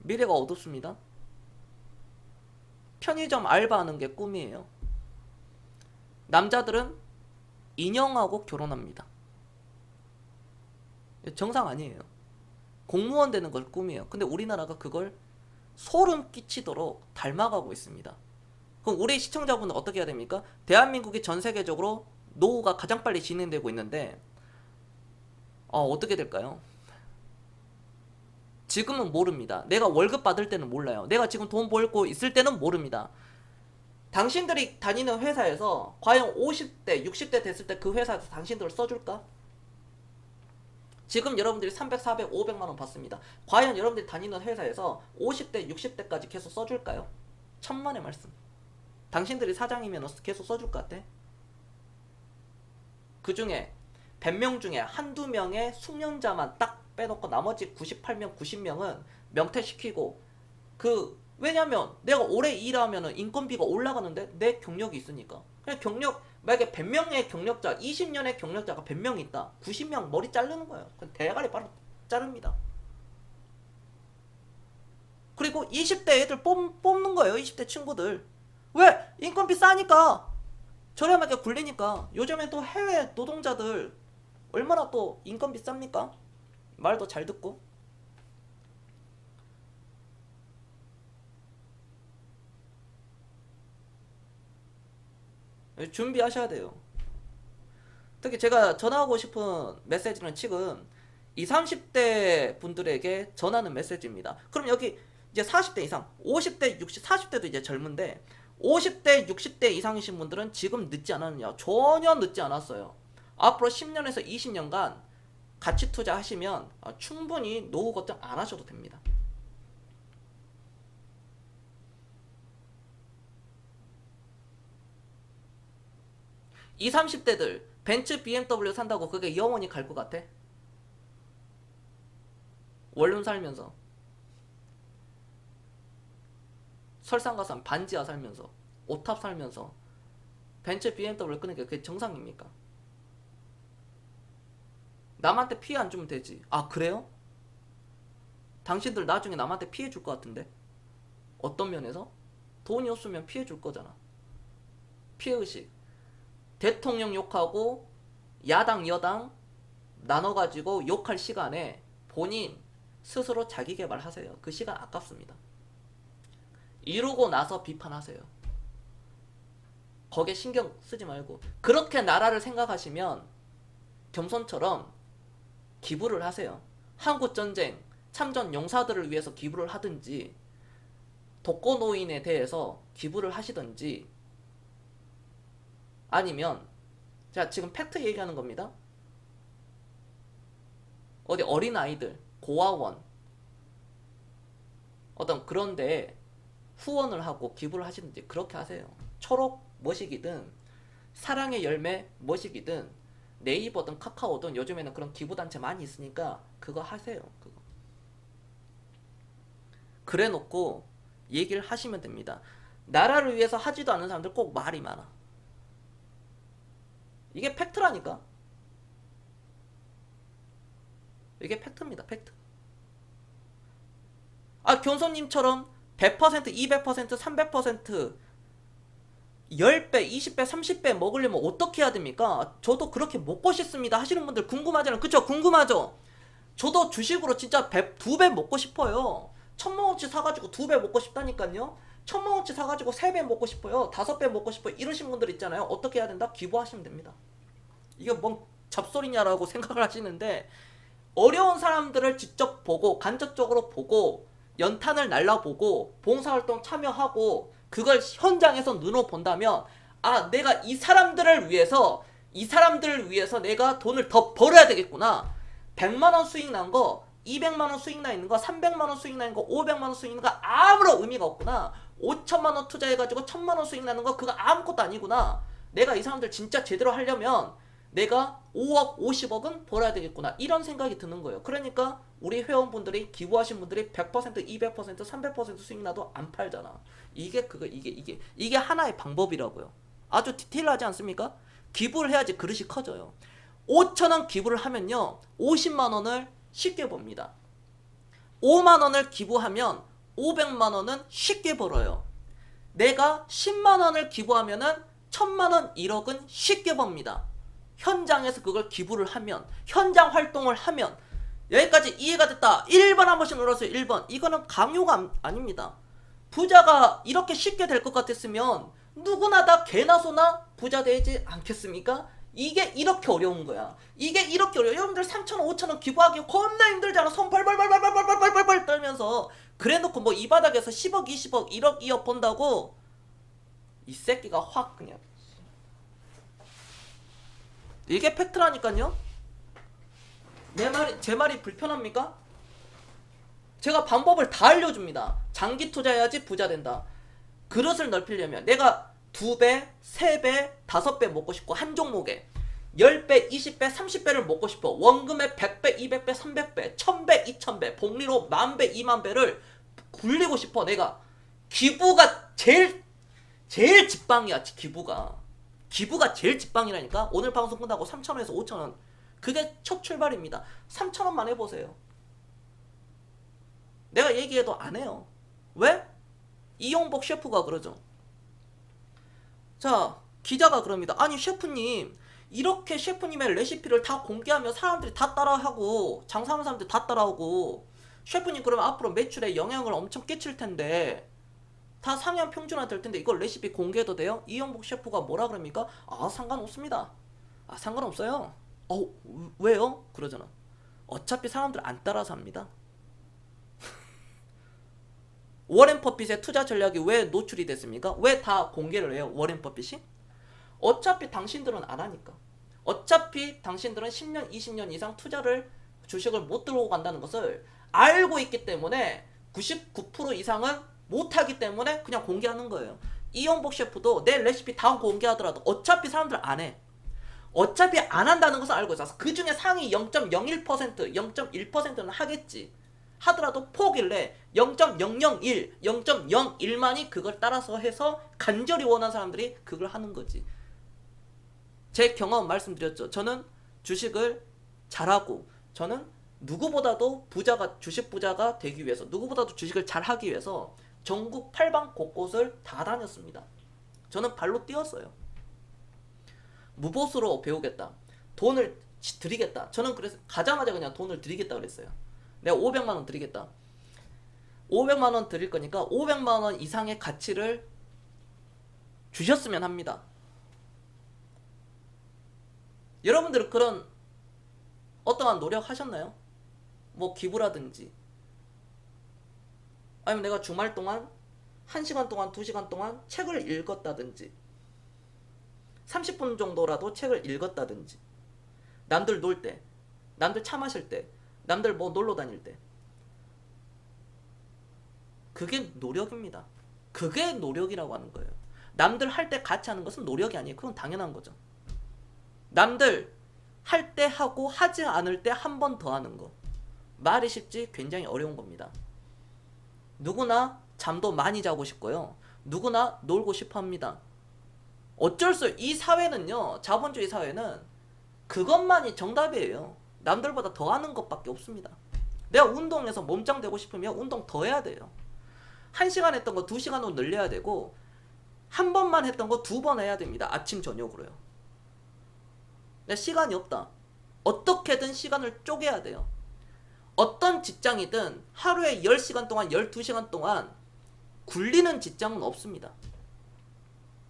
[SPEAKER 1] 미래가 어둡습니다. 편의점 알바하는 게 꿈이에요. 남자들은 인형하고 결혼합니다. 정상 아니에요. 공무원 되는 걸 꿈이에요. 근데 우리나라가 그걸 소름 끼치도록 닮아가고 있습니다. 그럼 우리 시청자분은 어떻게 해야 됩니까? 대한민국이 전 세계적으로 노후가 가장 빨리 진행되고 있는데 어떻게 될까요? 지금은 모릅니다. 내가 월급 받을 때는 몰라요. 내가 지금 돈 벌고 있을 때는 모릅니다. 당신들이 다니는 회사에서 과연 50대, 60대 됐을 때 그 회사에서 당신들을 써줄까? 지금 여러분들이 300, 400, 500만 원 받습니다. 과연 여러분들이 다니는 회사에서 50대, 60대까지 계속 써줄까요? 천만의 말씀. 당신들이 사장이면 계속 써줄 것 같아? 그 중에 100명 중에 한두 명의 숙련자만 딱 빼놓고 나머지 98명, 90명은 명퇴시키고, 왜냐면 내가 오래 일하면 인건비가 올라가는데 내 경력이 있으니까. 그냥 만약에 100명의 경력자, 20년의 경력자가 100명 있다. 90명 머리 자르는 거예요. 그냥 대가리 바로 자릅니다. 그리고 20대 애들 뽑는 거예요. 20대 친구들. 왜? 인건비 싸니까. 저렴하게 굴리니까. 요즘에 또 해외 노동자들 얼마나 또 인건비 쌉니까? 말도 잘 듣고. 준비하셔야 돼요. 특히 제가 전하고 싶은 메시지는 지금 20, 30대 분들에게 전하는 메시지입니다. 그럼 여기 이제 40대 이상, 50대, 60, 40대도 이제 젊은데 50대, 60대 이상이신 분들은 지금 늦지 않았느냐? 전혀 늦지 않았어요. 앞으로 10년에서 20년간 가치 투자하시면 충분히 노후 걱정 안 하셔도 됩니다. 20, 30대들 벤츠, BMW 산다고 그게 영원히 갈 것 같아? 원룸 살면서, 설상가산 반지하 살면서, 오탑 살면서 벤츠, BMW 끄는 게 그게 정상입니까? 남한테 피해 안 주면 되지. 아, 그래요? 당신들 나중에 남한테 피해 줄 것 같은데? 어떤 면에서? 돈이 없으면 피해 줄 거잖아. 피해의식. 대통령 욕하고 야당 여당 나눠가지고 욕할 시간에 본인 스스로 자기 개발하세요. 그 시간 아깝습니다. 이루고 나서 비판하세요. 거기에 신경 쓰지 말고. 그렇게 나라를 생각하시면 겸손처럼 기부를 하세요. 한국전쟁 참전 용사들을 위해서 기부를 하든지 독거노인에 대해서 기부를 하시든지 아니면 제가 지금 팩트 얘기하는 겁니다. 어디 어린아이들 고아원 어떤 그런데 후원을 하고 기부를 하시든지 그렇게 하세요. 초록 뭐시기든 사랑의 열매 뭐시기든 네이버든 카카오든 요즘에는 그런 기부단체 많이 있으니까 그거 하세요. 그거. 그래 놓고 얘기를 하시면 됩니다. 나라를 위해서 하지도 않는 사람들 꼭 말이 많아. 이게 팩트라니까. 이게 팩트입니다. 팩트. 아, 교수님처럼 100%, 200%, 300%, 10배, 20배, 30배 먹으려면 어떻게 해야 됩니까? 저도 그렇게 먹고 싶습니다 하시는 분들 궁금하잖아요. 그쵸? 궁금하죠? 저도 주식으로 진짜 2배 먹고 싶어요. 1000만원치 사가지고 2배 먹고 싶다니까요. 1000만원치 사가지고 3배 먹고 싶어요. 5배 먹고 싶어요. 이러신 분들 있잖아요. 어떻게 해야 된다? 기부하시면 됩니다. 이게 뭔 잡소리냐라고 생각을 하시는데 어려운 사람들을 직접 보고 간접적으로 보고 연탄을 날라보고 봉사활동 참여하고 그걸 현장에서 눈으로 본다면 아, 내가 이 사람들을 위해서 내가 돈을 더 벌어야 되겠구나. 100만원 수익 난 거, 200만원 수익 나 있는 거, 300만원 수익 나 있는 거, 500만원 수익 나는 거 아무런 의미가 없구나. 5천만원 투자해가지고 1000만원 수익 나는 거 그거 아무것도 아니구나. 내가 이 사람들 진짜 제대로 하려면 내가 5억, 50억은 벌어야 되겠구나. 이런 생각이 드는 거예요. 그러니까 우리 회원분들이 기부하신 분들이 100%, 200%, 300% 수익 나도 안 팔잖아. 이게 하나의 방법이라고요. 아주 디테일하지 않습니까? 기부를 해야지 그릇이 커져요. 5천원 기부를 하면요 50만원을 쉽게 법니다. 5만원을 기부하면 500만원은 쉽게 벌어요. 내가 10만원을 기부하면은 1000만원, 1억은 쉽게 법니다. 현장에서 그걸 기부를 하면, 현장 활동을 하면. 여기까지 이해가 됐다. 1번 한 번씩 눌러주세요. 1번. 이거는 강요가 아닙니다. 부자가 이렇게 쉽게 될 것 같았으면 누구나 다 개나 소나 부자 되지 않겠습니까? 이게 이렇게 어려운 거야. 이게 이렇게 어려워. 여러분들 3,000원, 5,000원 기부하기 겁나 힘들잖아. 손 벌벌벌벌벌벌벌벌 떨면서. 그래놓고 뭐 이 바닥에서 10억, 20억, 1억, 2억 번다고 이 새끼가 확 그냥. 이게 팩트라니까요. 제 말이 불편합니까? 제가 방법을 다 알려줍니다. 장기 투자해야지 부자 된다. 그릇을 넓히려면 내가 2배, 3배, 5배 먹고 싶고 한 종목에 10배, 20배, 30배를 먹고 싶어. 원금에 100배, 200배, 300배, 1000배, 2000배, 복리로 10,000배, 20,000배를 굴리고 싶어. 내가 기부가 제일 직방이야. 기부가 제일 직방이라니까. 오늘 방송 끝나고 3,000원에서 5,000원. 그게 첫 출발입니다. 3,000원만 해보세요. 내가 얘기해도 안 해요. 왜? 이용복 셰프가 그러죠. 자, 기자가 그럽니다. 아니 셰프님, 이렇게 셰프님의 레시피를 다 공개하면 사람들이 다 따라하고 장사하는 사람들이 다 따라하고 셰프님 그러면 앞으로 매출에 영향을 엄청 끼칠 텐데 다 상향 평준화 될 텐데 이걸 레시피 공개해도 돼요? 이용복 셰프가 뭐라 그럽니까? 아, 상관없습니다. 아, 상관없어요. 왜요? 그러잖아. 어차피 사람들 안 따라서 합니다. 워렌 버핏의 투자 전략이 왜 노출이 됐습니까? 왜 다 공개를 해요? 워렌 버핏이? 어차피 당신들은 안 하니까. 어차피 당신들은 10년, 20년 이상 주식을 못 들고 간다는 것을 알고 있기 때문에 99% 이상은 못하기 때문에 그냥 공개하는 거예요. 이용복 셰프도 내 레시피 다 공개하더라도 어차피 사람들 안 해. 어차피 안 한다는 것을 알고 있어서 그 중에 상위 0.01%, 0.1%는 하겠지. 하더라도 포기를 0.001, 0.01만이 그걸 따라서 해서 간절히 원하는 사람들이 그걸 하는 거지. 제 경험 말씀드렸죠. 저는 주식을 잘하고 저는 누구보다도 주식 부자가 되기 위해서 누구보다도 주식을 잘하기 위해서 전국 팔방 곳곳을 다 다녔습니다. 저는 발로 뛰었어요. 무보수로 배우겠다. 돈을 드리겠다. 저는 그래서 가자마자 그냥 돈을 드리겠다 그랬어요. 내가 500만 원 드리겠다. 500만 원 드릴 거니까 500만 원 이상의 가치를 주셨으면 합니다. 여러분들은 그런 어떠한 노력 하셨나요? 뭐 기부라든지 아니면 내가 주말 동안 1시간 동안 2시간 동안 책을 읽었다든지 30분 정도라도 책을 읽었다든지 남들 놀 때, 남들 차 마실 때, 남들 뭐 놀러 다닐 때 그게 노력입니다. 그게 노력이라고 하는 거예요. 남들 할 때 같이 하는 것은 노력이 아니에요. 그건 당연한 거죠. 남들 할 때 하고 하지 않을 때 한 번 더 하는 거. 말이 쉽지 굉장히 어려운 겁니다. 누구나 잠도 많이 자고 싶고요. 누구나 놀고 싶어 합니다. 어쩔 수, 이 사회는요, 자본주의 사회는 그것만이 정답이에요. 남들보다 더 하는 것밖에 없습니다. 내가 운동해서 몸짱 되고 싶으면 운동 더 해야 돼요. 1시간 했던 거 2시간으로 늘려야 되고 한 번만 했던 거 2번 해야 됩니다. 아침 저녁으로요. 내가 시간이 없다. 어떻게든 시간을 쪼개야 돼요. 어떤 직장이든 하루에 10시간 동안 12시간 동안 굴리는 직장은 없습니다.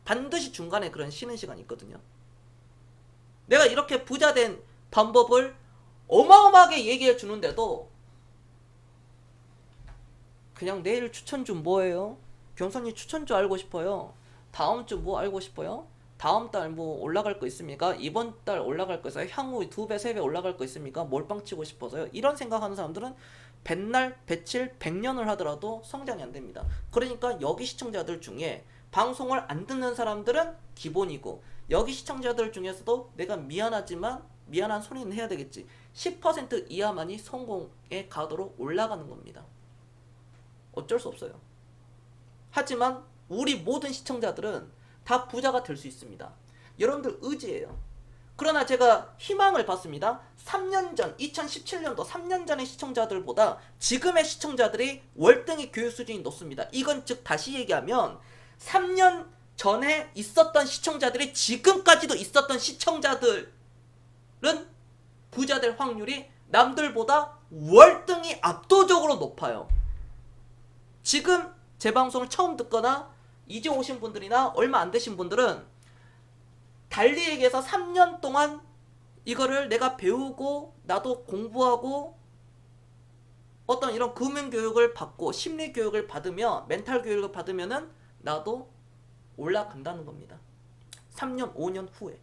[SPEAKER 1] 반드시 중간에 그런 쉬는 시간이 있거든요. 내가 이렇게 부자 된 방법을 어마어마하게 얘기해 주는데도 그냥 내일 추천주 뭐예요? 경선이 추천주 알고 싶어요. 다음 주 뭐 알고 싶어요? 다음 달 뭐 올라갈 거 있습니까? 이번 달 올라갈 거 있어요? 향후 2배, 3배 올라갈 거 있습니까? 몰빵 치고 싶어서요? 이런 생각하는 사람들은 백날, 백칠, 백년을 하더라도 성장이 안 됩니다. 그러니까 여기 시청자들 중에 방송을 안 듣는 사람들은 기본이고 여기 시청자들 중에서도 내가 미안하지만 미안한 소리는 해야 되겠지. 10% 이하만이 성공의 가도로 올라가는 겁니다. 어쩔 수 없어요. 하지만 우리 모든 시청자들은 다 부자가 될 수 있습니다. 여러분들 의지예요. 그러나 제가 희망을 봤습니다. 3년 전, 2017년도 3년 전의 시청자들보다 지금의 시청자들이 월등히 교육 수준이 높습니다. 이건 즉 다시 얘기하면 3년 전에 있었던 시청자들이 지금까지도 있었던 시청자들은 부자 될 확률이 남들보다 월등히 압도적으로 높아요. 지금 제 방송을 처음 듣거나 이제 오신 분들이나 얼마 안 되신 분들은 달리 얘기해서 3년 동안 이거를 내가 배우고 나도 공부하고 어떤 이런 금융교육을 받고 심리교육을 받으며 멘탈 교육을 받으면은 나도 올라간다는 겁니다. 3년 5년 후에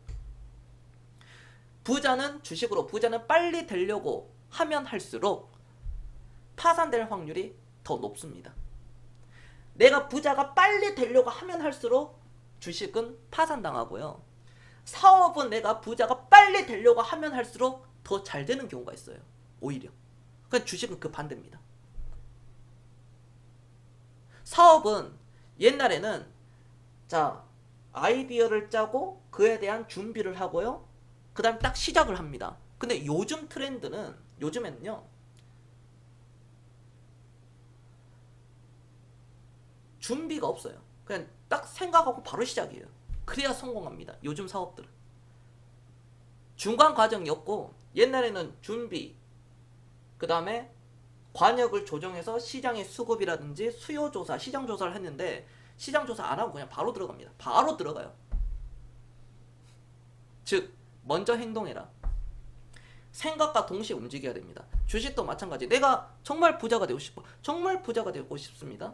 [SPEAKER 1] 부자는 주식으로 부자는 빨리 되려고 하면 할수록 파산될 확률이 더 높습니다. 내가 부자가 빨리 되려고 하면 할수록 주식은 파산당하고요. 사업은 내가 부자가 빨리 되려고 하면 할수록 더 잘 되는 경우가 있어요. 오히려. 그러니까 주식은 그 반대입니다. 사업은 옛날에는 자 아이디어를 짜고 그에 대한 준비를 하고요. 그 다음에 딱 시작을 합니다. 근데 요즘 트렌드는 요즘에는요. 준비가 없어요. 그냥 딱 생각하고 바로 시작이에요. 그래야 성공합니다. 요즘 사업들은. 중간 과정이 없고 옛날에는 준비, 그 다음에 관역을 조정해서 시장의 수급이라든지 수요조사, 시장조사를 했는데 시장조사 안 하고 그냥 바로 들어갑니다. 바로 들어가요. 즉 먼저 행동해라. 생각과 동시에 움직여야 됩니다. 주식도 마찬가지. 내가 정말 부자가 되고 싶어. 정말 부자가 되고 싶습니다.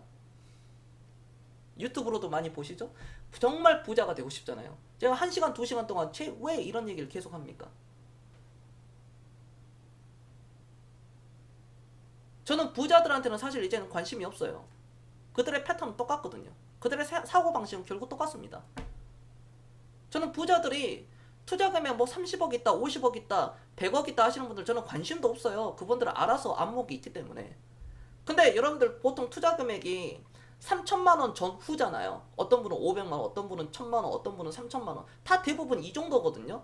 [SPEAKER 1] 유튜브로도 많이 보시죠? 정말 부자가 되고 싶잖아요. 제가 1시간, 2시간 동안 왜 이런 얘기를 계속 합니까? 저는 부자들한테는 사실 이제는 관심이 없어요. 그들의 패턴은 똑같거든요. 그들의 사고방식은 결국 똑같습니다. 저는 부자들이 투자금에 뭐 30억 있다, 50억 있다, 100억 있다 하시는 분들 저는 관심도 없어요. 그분들은 알아서 안목이 있기 때문에. 근데 여러분들 보통 투자 금액이 3천만 원 전후잖아요. 어떤 분은 500만 원, 어떤 분은 1000만 원, 어떤 분은 3000만 원. 다 대부분 이 정도거든요.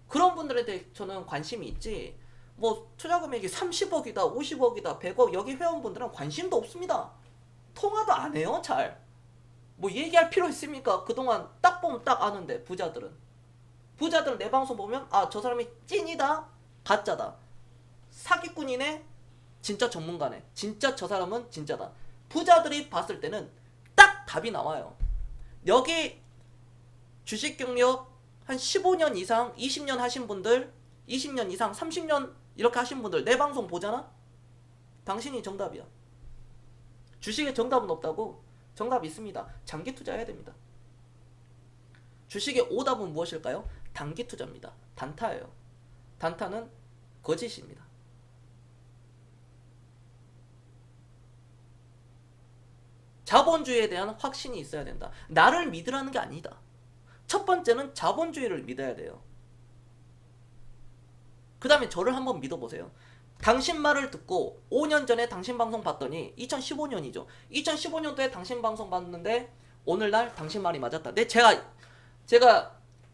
[SPEAKER 1] 그런 분들에 대해 저는 관심이 있지. 뭐 투자 금액이 30억이다, 50억이다, 100억 여기 회원분들은 관심도 없습니다. 통화도 안 해요, 잘. 뭐 얘기할 필요 있습니까? 그동안 딱 보면 딱 아는데, 부자들은 내 방송 보면, 아, 저 사람이 찐이다, 가짜다. 사기꾼이네, 진짜 전문가네. 진짜 저 사람은 진짜다. 부자들이 봤을 때는 딱 답이 나와요. 여기 주식 경력 한 15년 이상, 20년 하신 분들, 20년 이상, 30년 이렇게 하신 분들 내 방송 보잖아? 당신이 정답이야. 주식에 정답은 없다고? 정답 있습니다. 장기 투자해야 됩니다. 주식의 오답은 무엇일까요? 단기 투자입니다. 단타예요. 단타는 거짓입니다. 자본주의에 대한 확신이 있어야 된다. 나를 믿으라는 게 아니다. 첫 번째는 자본주의를 믿어야 돼요. 그 다음에 저를 한번 믿어보세요. 당신 말을 듣고 5년 전에 당신 방송 봤더니 2015년이죠. 2015년도에 당신 방송 봤는데 오늘날 당신 말이 맞았다. 네, 제가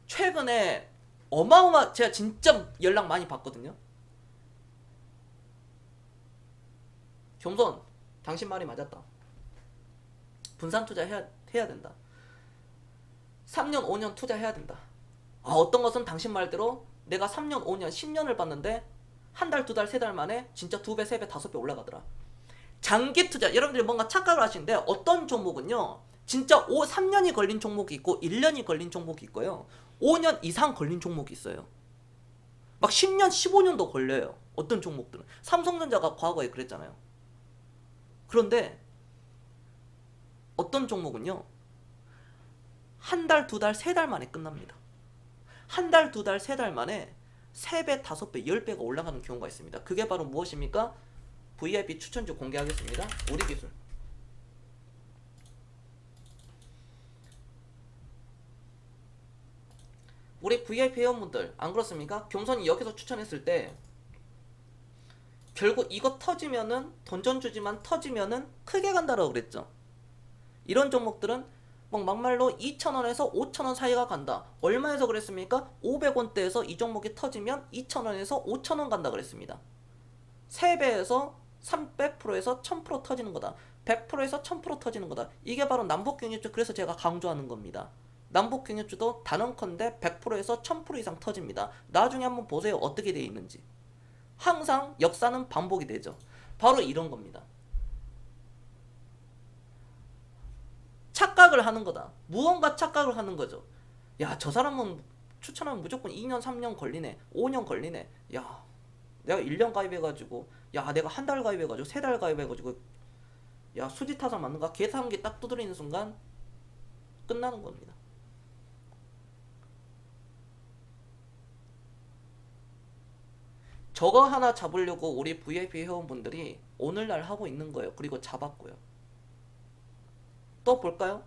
[SPEAKER 1] 최근에 제가 진짜 연락 많이 받거든요. 겸손, 당신 말이 맞았다. 분산 투자해야 된다. 3년, 5년 투자해야 된다. 아, 어떤 것은 당신 말대로 내가 3년, 5년, 10년을 봤는데 한 달, 두 달, 세 달 만에 진짜 2배, 3배, 5배 올라가더라. 장기 투자, 여러분들이 뭔가 착각을 하시는데 어떤 종목은요, 진짜 3년이 걸린 종목이 있고 1년이 걸린 종목이 있고요. 5년 이상 걸린 종목이 있어요. 막 10년, 15년도 걸려요. 어떤 종목들은. 삼성전자가 과거에 그랬잖아요. 그런데 어떤 종목은요, 한 달, 두 달, 세 달 만에 끝납니다. 한 달, 두 달, 세 달 만에 3배, 5배, 10배가 올라가는 경우가 있습니다. 그게 바로 무엇입니까? VIP 추천주 공개하겠습니다. 우리 기술. 우리 VIP 회원분들 안 그렇습니까? 경선이 여기서 추천했을 때 결국 이거 터지면은 던전 주지만 터지면은 크게 간다라고 그랬죠. 이런 종목들은 막말로 2,000원에서 5,000원 사이가 간다. 얼마에서 그랬습니까? 500원대에서 이 종목이 터지면 2,000원에서 5,000원 간다 그랬습니다. 3배에서 300%에서 1000% 터지는 거다. 100%에서 1000% 터지는 거다. 이게 바로 남북경협주. 그래서 제가 강조하는 겁니다. 남북경협주도 단언컨대 100%에서 1000% 이상 터집니다. 나중에 한번 보세요. 어떻게 되어 있는지. 항상 역사는 반복이 되죠. 바로 이런 겁니다. 착각을 하는 거다. 무언가 착각을 하는 거죠. 야, 저 사람은 추천하면 무조건 2년, 3년 걸리네. 5년 걸리네. 야, 내가 1년 가입해가지고, 야, 내가 한 달 가입해가지고, 3달 가입해가지고, 야, 수지타산 맞는가? 계산기 딱 두드리는 순간 끝나는 겁니다. 저거 하나 잡으려고 우리 VIP 회원분들이 오늘날 하고 있는 거예요. 그리고 잡았고요. 또 볼까요?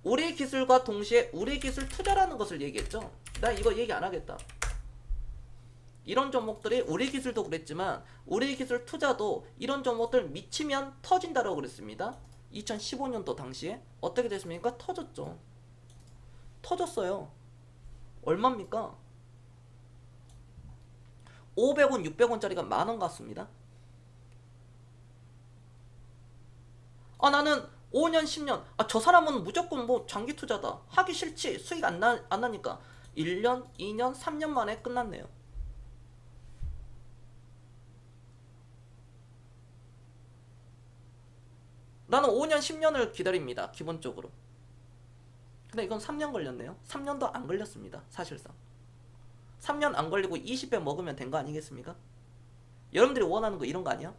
[SPEAKER 1] 우리 기술과 동시에 우리 기술 투자라는 것을 얘기했죠. 나 이거 얘기 안 하겠다. 이런 종목들이 우리 기술도 그랬지만 우리 기술 투자도 이런 종목들 미치면 터진다라고 그랬습니다. 2015년도 당시에 어떻게 됐습니까? 터졌죠. 터졌어요. 얼마입니까? 500원, 600원짜리가 만원 같습니다. 아, 나는 5년, 10년. 아, 저 사람은 무조건 뭐 장기 투자다. 하기 싫지. 수익 안 나니까. 1년, 2년, 3년 만에 끝났네요. 나는 5년, 10년을 기다립니다. 기본적으로. 근데 이건 3년 걸렸네요. 3년도 안 걸렸습니다. 사실상. 3년 안 걸리고 20배 먹으면 된 거 아니겠습니까? 여러분들이 원하는 거 이런 거 아니야?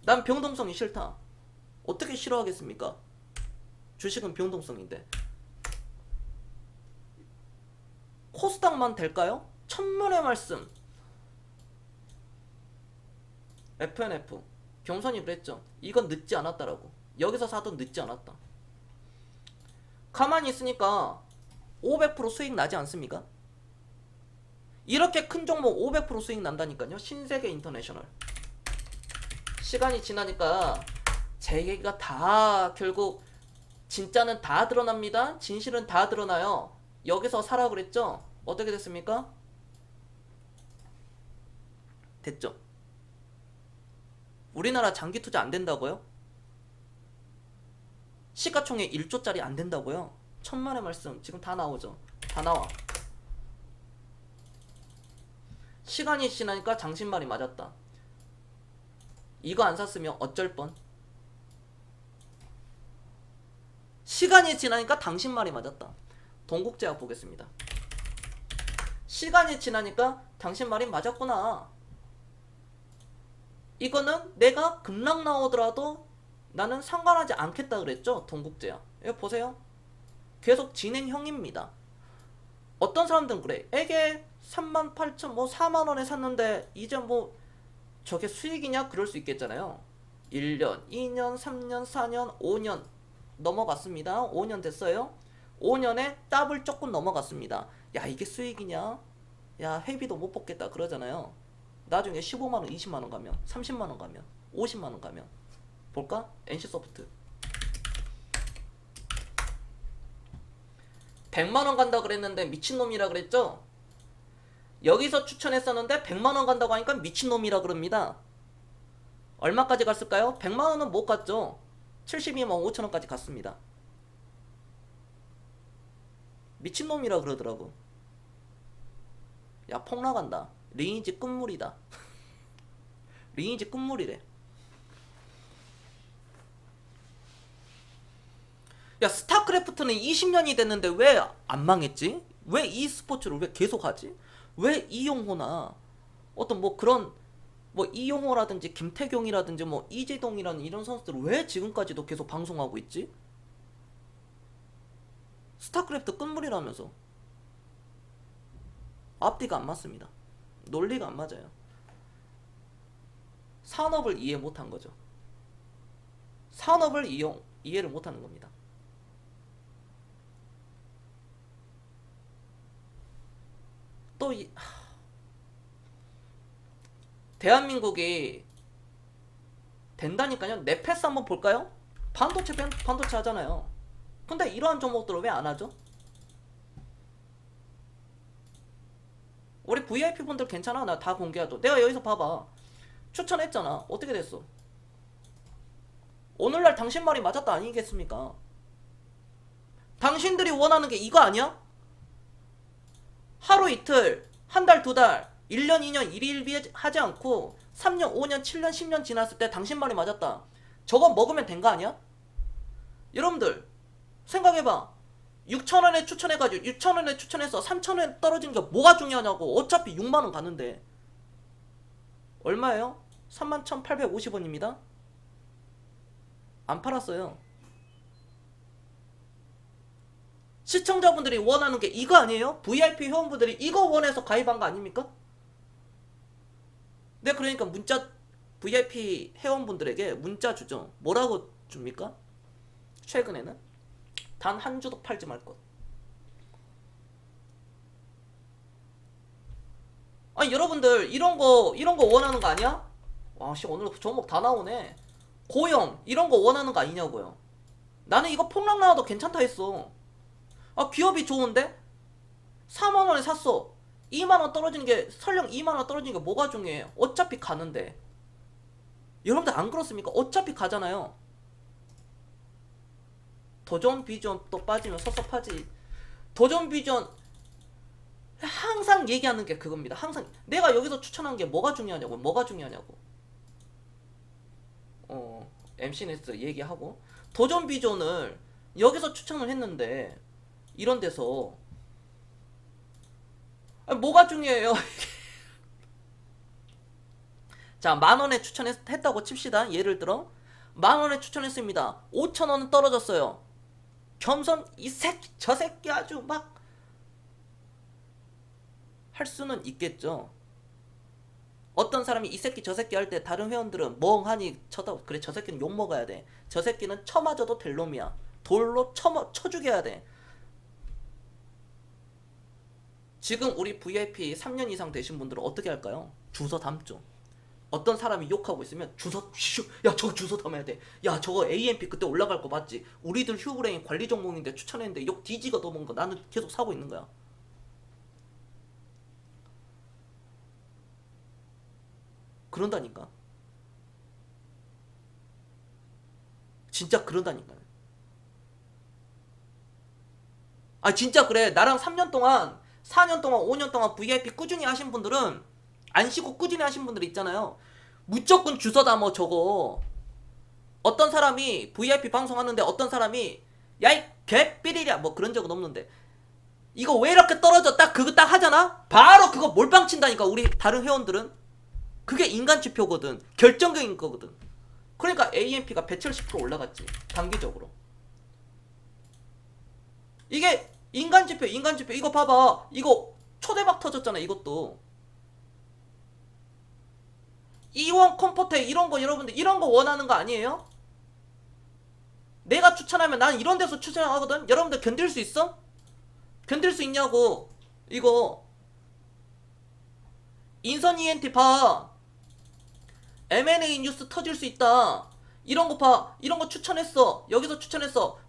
[SPEAKER 1] 난 병동성이 싫다. 어떻게 싫어하겠습니까? 주식은 병동성인데. 코스닥만 될까요? 천문의 말씀. FNF 경선이 그랬죠. 이건 늦지 않았다라고. 여기서 사도 늦지 않았다. 가만히 있으니까 500% 수익 나지 않습니까? 이렇게 큰 종목 500% 수익 난다니까요. 신세계 인터내셔널. 시간이 지나니까 제 얘기가 다 결국 진짜는 다 드러납니다. 진실은 다 드러나요. 여기서 사라 그랬죠? 어떻게 됐습니까? 됐죠? 우리나라 장기 투자 안 된다고요? 시가총액 1조짜리 안 된다고요? 천만의 말씀 지금 다 나오죠. 다 나와. 시간이 지나니까 당신 말이 맞았다. 이거 안 샀으면 어쩔 뻔. 시간이 지나니까 당신 말이 맞았다. 동국제약 보겠습니다. 시간이 지나니까 당신 말이 맞았구나. 이거는 내가 급락 나오더라도 나는 상관하지 않겠다 그랬죠. 동국제약. 이거 보세요. 계속 진행형입니다. 어떤 사람들은 그래. 이게 38,000 뭐 4만원에 샀는데 이제 뭐 저게 수익이냐? 그럴 수 있겠잖아요. 1년, 2년, 3년, 4년, 5년 넘어갔습니다. 5년 됐어요. 5년에 더블 조금 넘어갔습니다. 야, 이게 수익이냐? 야, 회비도 못 뽑겠다 그러잖아요. 나중에 15만원, 20만원 가면, 30만원 가면, 50만원 가면 볼까? NC소프트 100만원 간다 그랬는데 미친놈이라 그랬죠? 여기서 추천했었는데 100만원 간다고 하니까 미친놈이라 그럽니다. 얼마까지 갔을까요? 100만원은 못 갔죠. 72만 5천원까지 갔습니다. 미친놈이라 그러더라고. 야, 폭락한다. 리니지 끝물이다. 리니지 끝물이래. 야, 스타크래프트는 20년이 됐는데 왜 안 망했지? 왜 e스포츠를 왜 계속 하지? 왜 이용호나 어떤 뭐 그런 뭐 이용호라든지 김태경이라든지 뭐 이재동이라는 이런 선수들을 왜 지금까지도 계속 방송하고 있지? 스타크래프트 끝물이라면서. 앞뒤가 안 맞습니다. 논리가 안 맞아요. 산업을 이해 못한 거죠. 산업을 이해를 못하는 겁니다. 또 대한민국이 된다니까요. 넷패스 한번 볼까요? 반도체 하잖아요. 근데 이러한 종목들을 왜 안 하죠? 우리 VIP 분들 괜찮아? 나 다 공개하죠. 내가 여기서 봐봐. 추천했잖아. 어떻게 됐어? 오늘날 당신 말이 맞았다 아니겠습니까? 당신들이 원하는 게 이거 아니야? 하루 이틀, 한 달, 두 달, 1년, 2년, 일일비하지 않고 3년, 5년, 7년, 10년 지났을 때 당신 말이 맞았다. 저거 먹으면 된 거 아니야? 여러분들 생각해봐. 6,000원에 추천해가지고 6,000원에 추천해서 3,000원 떨어진 게 뭐가 중요하냐고. 어차피 6만원 가는데. 얼마예요? 31,850원입니다. 안 팔았어요. 시청자분들이 원하는 게 이거 아니에요? VIP 회원분들이 이거 원해서 가입한 거 아닙니까? 네, 그러니까 문자 VIP 회원분들에게 문자 주죠. 뭐라고 줍니까? 최근에는 단 한 주도 팔지 말 것. 아니 여러분들 이런 거 원하는 거 아니야? 와, 씨, 오늘 종목 다 나오네. 고영 이런 거 원하는 거 아니냐고요. 나는 이거 폭락 나와도 괜찮다 했어. 아, 기업이 좋은데 4만원에 샀어. 2만원 떨어지는 게, 설령 2만원 떨어지는 게 뭐가 중요해? 어차피 가는데. 여러분들 안 그렇습니까? 어차피 가잖아요. 도전 비전 또 빠지면 섭섭하지. 도전 비전 항상 얘기하는 게 그겁니다. 항상 내가 여기서 추천한 게 뭐가 중요하냐고. 뭐가 중요하냐고. MCNS 얘기하고 도전 비전을 여기서 추천을 했는데 이런 데서 아니, 뭐가 중요해요? 자, 만원에 추천했다고 칩시다. 예를 들어 만원에 추천했습니다. 5,000원은 떨어졌어요. 겸손 이 새끼 저 새끼 아주 막 할 수는 있겠죠. 어떤 사람이 이 새끼 저 새끼 할 때 다른 회원들은 멍하니 쳐다. 그래, 저 새끼는 욕 먹어야 돼. 저 새끼는 쳐 맞아도 될 놈이야. 돌로 쳐 죽여야 돼. 지금 우리 VIP 3년 이상 되신 분들은 어떻게 할까요? 주워 담죠. 어떤 사람이 욕하고 있으면 야, 저거 주워 담아야 돼. 야, 저거 AMP 그때 올라갈 거 맞지? 우리들 휴브레인 관리 종목인데 추천했는데 욕 뒤지가 더 먹은 거 나는 계속 사고 있는 거야. 그런다니까. 진짜 그런다니까요. 아 진짜 그래. 나랑 3년 동안 4년 동안 5년 동안 VIP 꾸준히 하신 분들은 안 쉬고 꾸준히 하신 분들 있잖아요. 무조건 주워 담어 저거. 어떤 사람이 VIP 방송하는데 어떤 사람이 야 이 개삐리랴 뭐 그런 적은 없는데 이거 왜 이렇게 떨어져 딱 그거 딱 하잖아? 바로 그거 몰빵 친다니까 우리 다른 회원들은. 그게 인간 지표거든. 결정적인 거거든. 그러니까 AMP가 170% 올라갔지. 단기적으로. 이게 인간 지표 이거 봐봐. 이거 초대박 터졌잖아 이것도. 이원 컴포트 이런 거 여러분들 이런 거 원하는 거 아니에요? 내가 추천하면 난 이런 데서 추천하거든. 여러분들 견딜 수 있어? 견딜 수 있냐고. 이거 인선 ENT 봐. M&A 뉴스 터질 수 있다. 이런 거 봐. 이런 거 추천했어. 여기서 추천했어.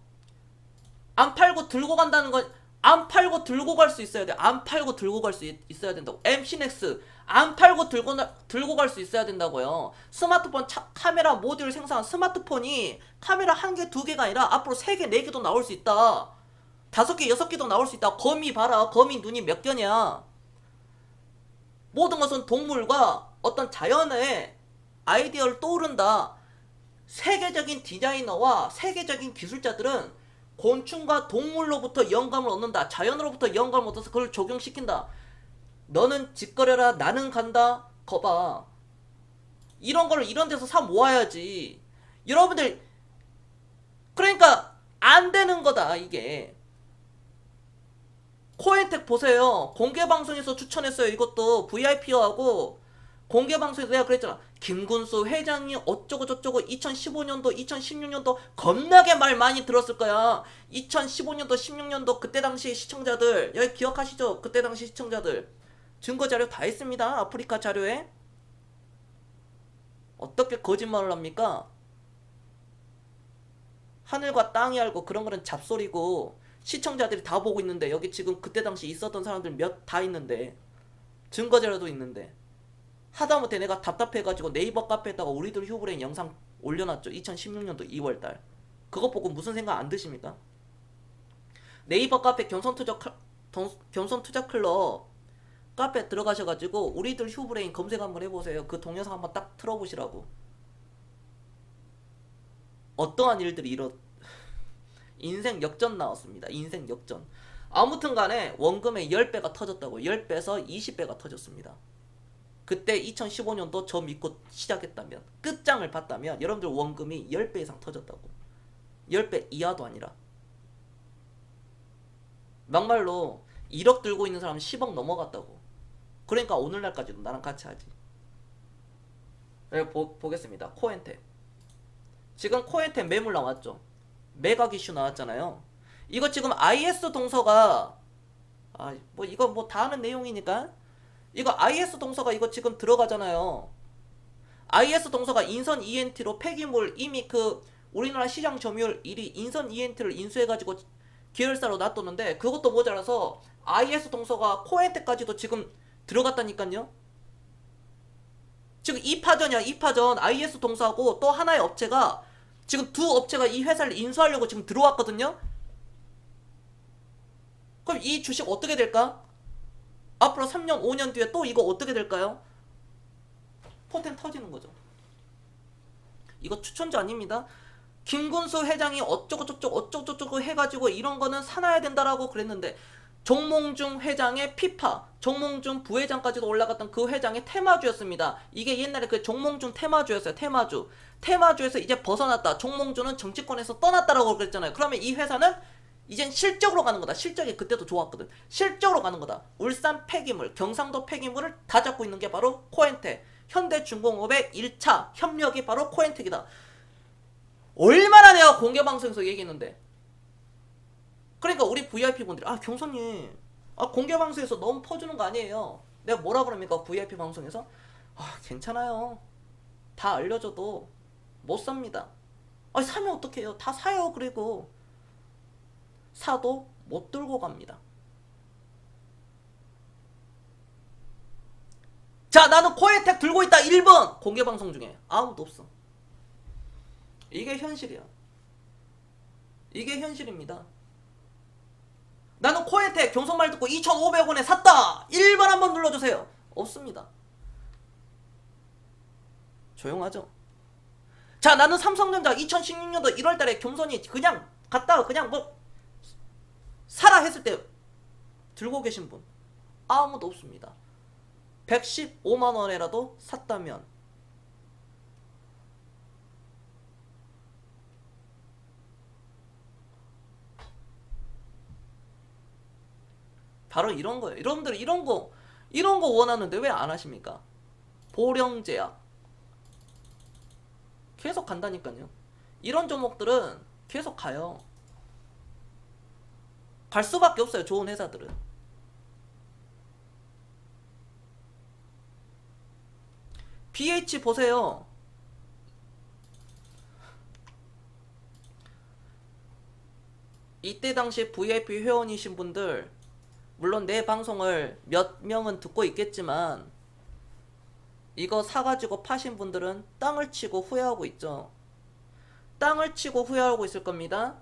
[SPEAKER 1] 안 팔고 들고 간다는 건 안 팔고 들고 갈 수 있어야 돼. 안 팔고 들고 갈 수 있어야 된다고. MC넥스 안 팔고 들고 갈 수 있어야 된다고요. 스마트폰 카메라 모듈 생산 스마트폰이 카메라 한 개, 두 개가 아니라 앞으로 세 개, 네 개도 나올 수 있다. 5개, 6개도 나올 수 있다. 거미 봐라. 거미 눈이 몇 개냐. 모든 것은 동물과 어떤 자연의 아이디어를 떠오른다. 세계적인 디자이너와 세계적인 기술자들은 곤충과 동물로부터 영감을 얻는다. 자연으로부터 영감을 얻어서 그걸 적용시킨다. 너는 짓거려라. 나는 간다. 거봐. 이런 거를 이런 데서 사 모아야지. 여러분들 그러니까 안 되는 거다 이게. 코엔텍 보세요. 공개방송에서 추천했어요. 이것도 VIP하고 공개방송에서 내가 그랬잖아. 김군수 회장이 어쩌고저쩌고 2015년도 2016년도 겁나게 말 많이 들었을 거야. 2015년도 16년도 그때 당시 시청자들 여기 기억하시죠? 그때 당시 시청자들 증거자료 다 있습니다. 아프리카 자료에. 어떻게 거짓말을 합니까? 하늘과 땅이 알고 그런 거는 잡소리고 시청자들이 다 보고 있는데 여기 지금 그때 당시 있었던 사람들 몇 다 있는데 증거자료도 있는데 하다못해 내가 답답해가지고 네이버 카페에다가 우리들 휴브레인 영상 올려놨죠. 2016년도 2월달. 그거 보고 무슨 생각 안 드십니까? 네이버 카페 겸손투자클럽 카페 들어가셔가지고 우리들 휴브레인 검색 한번 해보세요. 그 동영상 한번 딱 틀어보시라고. 어떠한 일들이 인생 역전 나왔습니다. 인생 역전. 아무튼 간에 원금의 10배가 터졌다고. 10배에서 20배가 터졌습니다. 그때 2015년도 저 믿고 시작했다면 끝장을 봤다면 여러분들 원금이 10배 이상 터졌다고. 10배 이하도 아니라. 막말로 1억 들고 있는 사람은 10억 넘어갔다고. 그러니까 오늘날까지도 나랑 같이 하지. 보겠습니다. 코엔텍. 지금 코엔텍 매물 나왔죠. 매각 이슈 나왔잖아요. 이거 지금 IS 동서가 뭐 이거 뭐 다 아는 내용이니까 이거 IS 동서가 이거 지금 들어가잖아요. IS 동서가 인선 ENT로 폐기물 이미 그 우리나라 시장 점유율 1위 인선 ENT를 인수해가지고 계열사로 놔뒀는데 그것도 모자라서 IS 동서가 코엔텍까지도 지금 들어갔다니까요. 지금 2파전이야. 2파전. IS 동서하고 또 하나의 업체가 지금 두 업체가 이 회사를 인수하려고 지금 들어왔거든요. 그럼 이 주식 어떻게 될까? 앞으로 3년 5년 뒤에 또 이거 어떻게 될까요? 포텐 터지는 거죠. 이거 추천자 아닙니다. 김군수 회장이 어쩌고저쩌고 해가지고 이런 거는 사놔야 된다라고 그랬는데 정몽중 회장의 피파, 정몽중 부회장까지도 올라갔던 그 회장의 테마주였습니다. 이게 옛날에 그 정몽중 테마주였어요. 테마주에서 이제 벗어났다. 정몽주는 정치권에서 떠났다라고 그랬잖아요. 그러면 이 회사는 이젠 실적으로 가는 거다. 실적이 그때도 좋았거든. 실적으로 가는 거다. 울산 폐기물, 경상도 폐기물을 다 잡고 있는 게 바로 코엔텍. 현대중공업의 1차 협력이 바로 코엔텍이다. 얼마나 내가 공개방송에서 얘기했는데. 그러니까 우리 VIP분들이 경선님 공개방송에서 너무 퍼주는 거 아니에요. 내가 뭐라 그럽니까? VIP 방송에서 괜찮아요. 다 알려줘도 못 삽니다. 사면 어떡해요? 다 사요. 그리고 사도 못 들고 갑니다. 자, 나는 코엔텍 들고 있다. 1번 공개방송 중에 아무도 없어. 이게 현실이야. 이게 현실입니다. 나는 코에테 경선말 듣고 2,500원에 샀다. 1번 한번 눌러주세요. 없습니다. 조용하죠. 자, 나는 삼성전자 2016년도 1월달에 경선이 그냥 갔다가 그냥 뭐 사라 했을 때 들고 계신 분 아무도 없습니다. 115만원에라도 샀다면 바로 이런 거예요. 여러분들 이런 거 원하는데 왜 안 하십니까? 보령제약 계속 간다니까요. 이런 종목들은 계속 가요. 갈 수밖에 없어요. 좋은 회사들은. BH 보세요. 이때 당시 VIP 회원이신 분들 물론 내 방송을 몇 명은 듣고 있겠지만 이거 사가지고 파신 분들은 땅을 치고 후회하고 있죠. 땅을 치고 후회하고 있을 겁니다.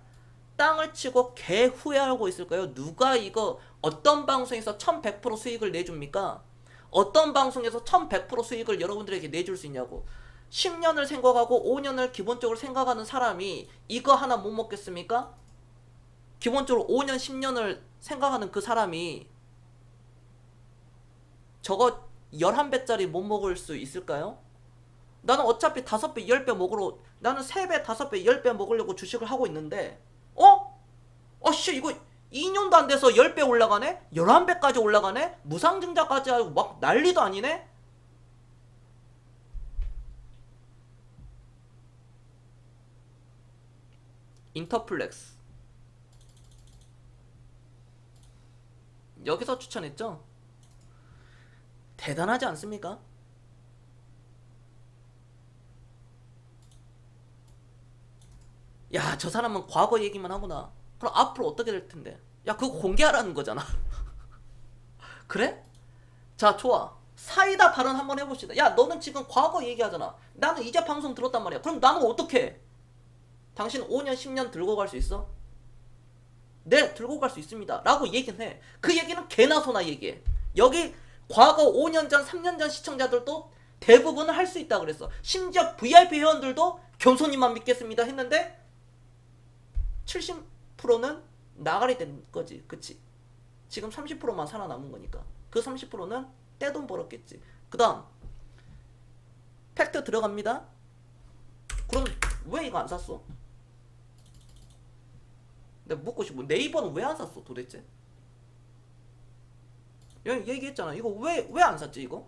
[SPEAKER 1] 땅을 치고 개 후회하고 있을 거예요. 누가 이거 어떤 방송에서 1100% 수익을 내줍니까? 어떤 방송에서 1100% 수익을 여러분들에게 내줄 수 있냐고. 10년을 생각하고 5년을 기본적으로 생각하는 사람이 이거 하나 못 먹겠습니까? 기본적으로 5년, 10년을 생각하는 그 사람이 저거 11배짜리 못 먹을 수 있을까요? 나는 어차피 5배, 10배 먹으러 나는 3배, 5배, 10배 먹으려고 주식을 하고 있는데 씨 이거 2년도 안 돼서 10배 올라가네? 11배까지 올라가네? 무상증자까지 하고 막 난리도 아니네? 인터플렉스 여기서 추천했죠? 대단하지 않습니까? 야, 저 사람은 과거 얘기만 하구나. 그럼 앞으로 어떻게 될 텐데? 야, 그거 공개하라는 거잖아. 그래? 자, 좋아. 사이다 발언 한번 해봅시다. 야, 너는 지금 과거 얘기하잖아. 나는 이제 방송 들었단 말이야. 그럼 나는 어떻게 해? 당신 5년, 10년 들고 갈 수 있어? 네, 들고 갈 수 있습니다. 라고 얘기는 해. 그 얘기는 개나 소나 얘기해. 여기 과거 5년 전, 3년 전 시청자들도 대부분은 할 수 있다 그랬어. 심지어 VIP 회원들도 겸손님만 믿겠습니다 했는데 70%는 나가리 된 거지. 그치? 지금 30%만 살아남은 거니까. 그 30%는 떼돈 벌었겠지. 그 다음 팩트 들어갑니다. 그럼 왜 이거 안 샀어? 내가 묻고 싶어. 네이버는 왜 안 샀어 도대체? 여기 얘기했잖아. 이거 왜 안 샀지 이거?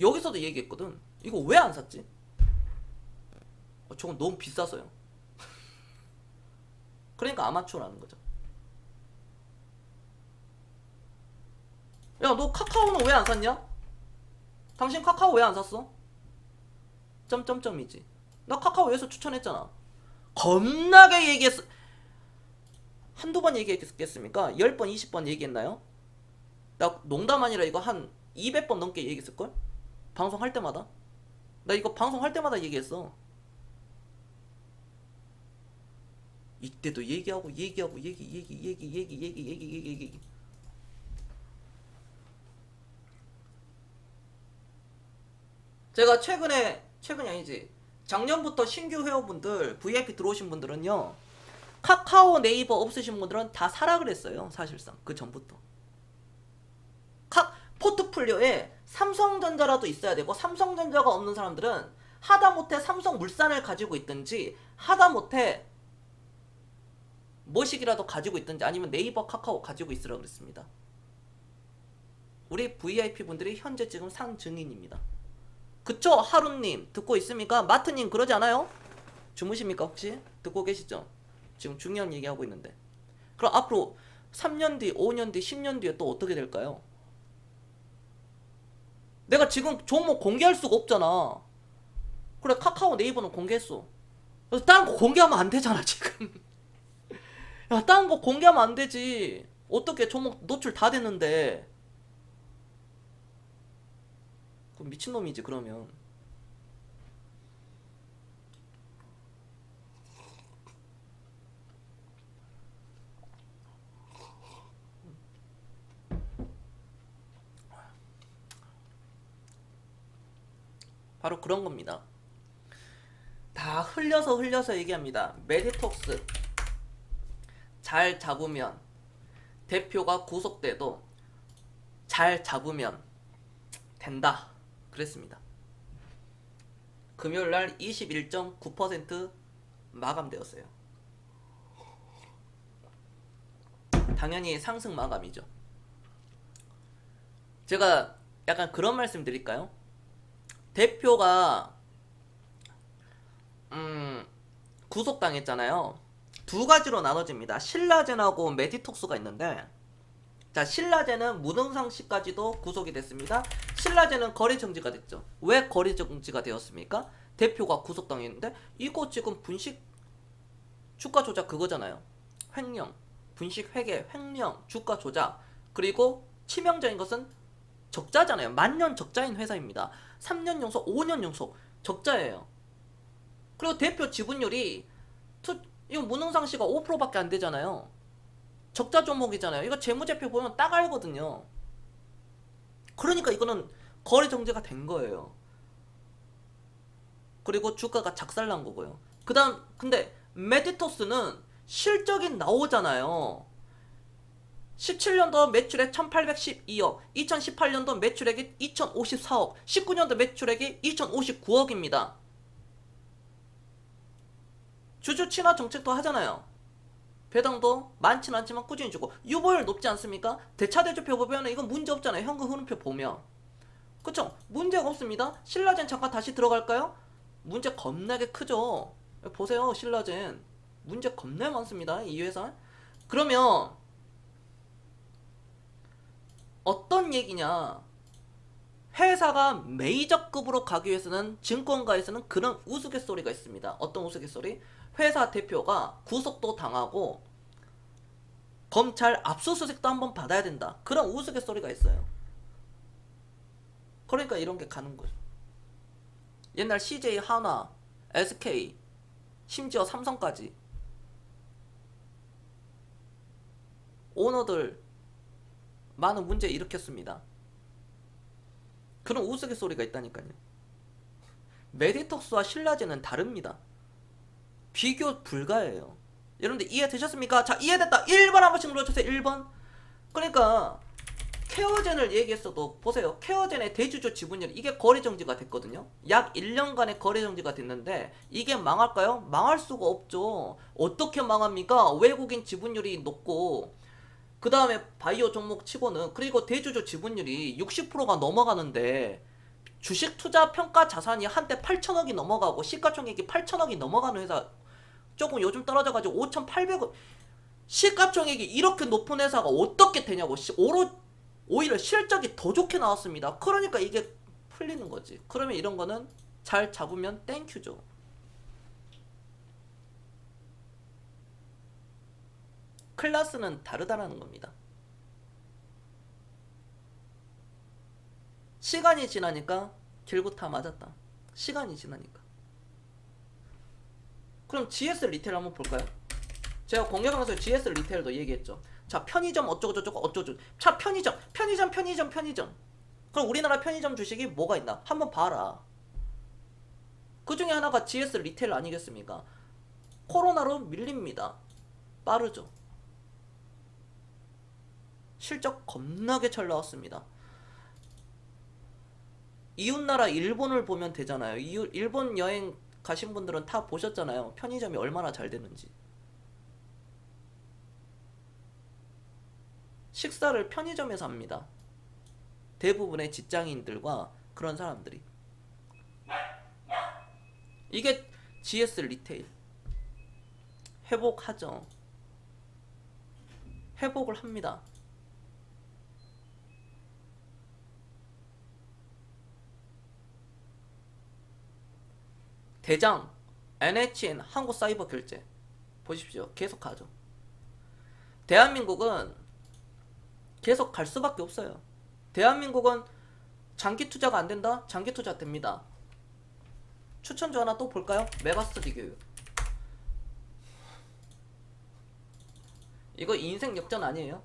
[SPEAKER 1] 여기서도 얘기했거든. 이거 왜 안 샀지? 저건 너무 비싸서요. 그러니까 아마추어라는 거죠. 야, 너 카카오는 왜 안 샀냐? 당신 카카오 왜 안 샀어? 점점점이지. 나 카카오에서 추천했잖아. 겁나게 얘기했어. 한두 번 얘기했겠습니까? 10번, 20번 얘기했나요? 나 농담 아니라 이거 한 200번 넘게 얘기했을걸? 방송할 때마다? 나 이거 방송할 때마다 얘기했어. 이때도 얘기하고 얘기. 제가 최근이 아니지. 작년부터 신규 회원분들, VIP 들어오신 분들은요. 카카오 네이버 없으신 분들은 다 사라 그랬어요. 사실상 그 전부터. 포트폴리오에 삼성전자라도 있어야 되고 삼성전자가 없는 사람들은 하다못해 삼성물산을 가지고 있든지 하다못해 뭐식이라도 가지고 있든지 아니면 네이버 카카오 가지고 있으라 그랬습니다. 우리 VIP 분들이 현재 지금 상 증인입니다. 그쵸? 하루님 듣고 있습니까? 마트님 그러지 않아요? 주무십니까 혹시? 듣고 계시죠? 지금 중요한 얘기하고 있는데. 그럼 앞으로 3년 뒤, 5년 뒤, 10년 뒤에 또 어떻게 될까요? 내가 지금 종목 공개할 수가 없잖아. 그래, 카카오 네이버는 공개했어. 그래서 다른 거 공개하면 안 되잖아 지금. 야, 다른 거 공개하면 안 되지. 어떻게 종목 노출 다 됐는데. 그럼 미친놈이지 그러면. 바로 그런 겁니다. 다 흘려서 얘기합니다. 메디톡스 잘 잡으면 대표가 구속돼도 잘 잡으면 된다. 그랬습니다. 금요일날 21.9% 마감되었어요. 당연히 상승 마감이죠. 제가 약간 그런 말씀 드릴까요? 대표가 구속당했잖아요. 두 가지로 나눠집니다. 신라젠하고 메디톡스가 있는데, 자, 신라젠은 문흥상 씨까지도 구속이 됐습니다. 신라젠은 거래 정지가 됐죠. 왜 거래 정지가 되었습니까? 대표가 구속당했는데 이거 지금 분식 주가 조작 그거잖아요. 횡령, 분식 회계, 횡령, 주가 조작. 그리고 치명적인 것은 적자잖아요. 만년 적자인 회사입니다. 3년 연속, 5년 연속 적자예요. 그리고 대표 지분율이 이거 문흥상 씨가 5%밖에 안 되잖아요. 적자 종목이잖아요. 이거 재무제표 보면 딱 알거든요. 그러니까 이거는 거래 정지가 된 거예요. 그리고 주가가 작살난 거고요. 그 다음 근데 메디토스는 실적이 나오잖아요. 17년도 매출액 1812억, 2018년도 매출액이 2054억, 19년도 매출액이 2059억입니다. 주주 친화 정책도 하잖아요. 배당도 많지는 않지만 꾸준히 주고 유보율 높지 않습니까? 대차대조표 보면 이건 문제 없잖아요. 현금 흐름표 보면. 그쵸? 문제가 없습니다. 신라젠 잠깐 다시 들어갈까요? 문제 겁나게 크죠. 보세요. 신라젠 문제 겁나 많습니다. 이 회사. 그러면 어떤 얘기냐? 회사가 메이저급으로 가기 위해서는 증권가에서는 그런 우스갯소리가 있습니다. 어떤 우스갯소리? 회사 대표가 구속도 당하고 검찰 압수수색도 한번 받아야 된다. 그런 우스갯소리가 있어요. 그러니까 이런 게 가는 거죠. 옛날 CJ, 한화, SK, 심지어 삼성까지 오너들 많은 문제 일으켰습니다. 그런 우스갯소리가 있다니까요. 메디톡스와 신라젠은 다릅니다. 비교 불가해요. 여러분들 이해되셨습니까? 자, 이해됐다. 1번 한 번씩 눌러주세요. 1번. 그러니까 케어젠을 얘기했어도 보세요. 케어젠의 대주주 지분율 이게 거래정지가 됐거든요. 약 1년간의 거래정지가 됐는데 이게 망할까요? 망할 수가 없죠. 어떻게 망합니까? 외국인 지분율이 높고 그 다음에 바이오 종목 치고는 그리고 대주주 지분율이 60%가 넘어가는데 주식 투자 평가 자산이 한때 8천억이 넘어가고 시가총액이 8천억이 넘어가는 회사 조금 요즘 떨어져가지고 5,800억 시가총액이 이렇게 높은 회사가 어떻게 되냐고. 오히려 실적이 더 좋게 나왔습니다. 그러니까 이게 풀리는 거지. 그러면 이런 거는 잘 잡으면 땡큐죠. 클래스는 다르다라는 겁니다. 시간이 지나니까 길고 다 맞았다. 시간이 지나니까. 그럼 GS 리테일 한번 볼까요? 제가 공개 방송에 GS 리테일도 얘기했죠. 자, 편의점 어쩌고 저쩌고 어쩌고. 자, 편의점. 그럼 우리나라 편의점 주식이 뭐가 있나? 한번 봐라. 그 중에 하나가 GS 리테일 아니겠습니까? 코로나로 밀립니다. 빠르죠. 실적 겁나게 잘 나왔습니다. 이웃나라 일본을 보면 되잖아요. 일본 여행 가신 분들은 다 보셨잖아요. 편의점이 얼마나 잘 되는지. 식사를 편의점에서 합니다. 대부분의 직장인들과 그런 사람들이. 이게 GS 리테일. 회복하죠. 회복을 합니다. 대장, NHN, 한국사이버결제 보십시오. 계속 가죠. 대한민국은 계속 갈 수밖에 없어요. 대한민국은 장기 투자가 안 된다? 장기 투자 됩니다. 추천주 하나 또 볼까요? 메가스터디 교육. 이거 인생 역전 아니에요?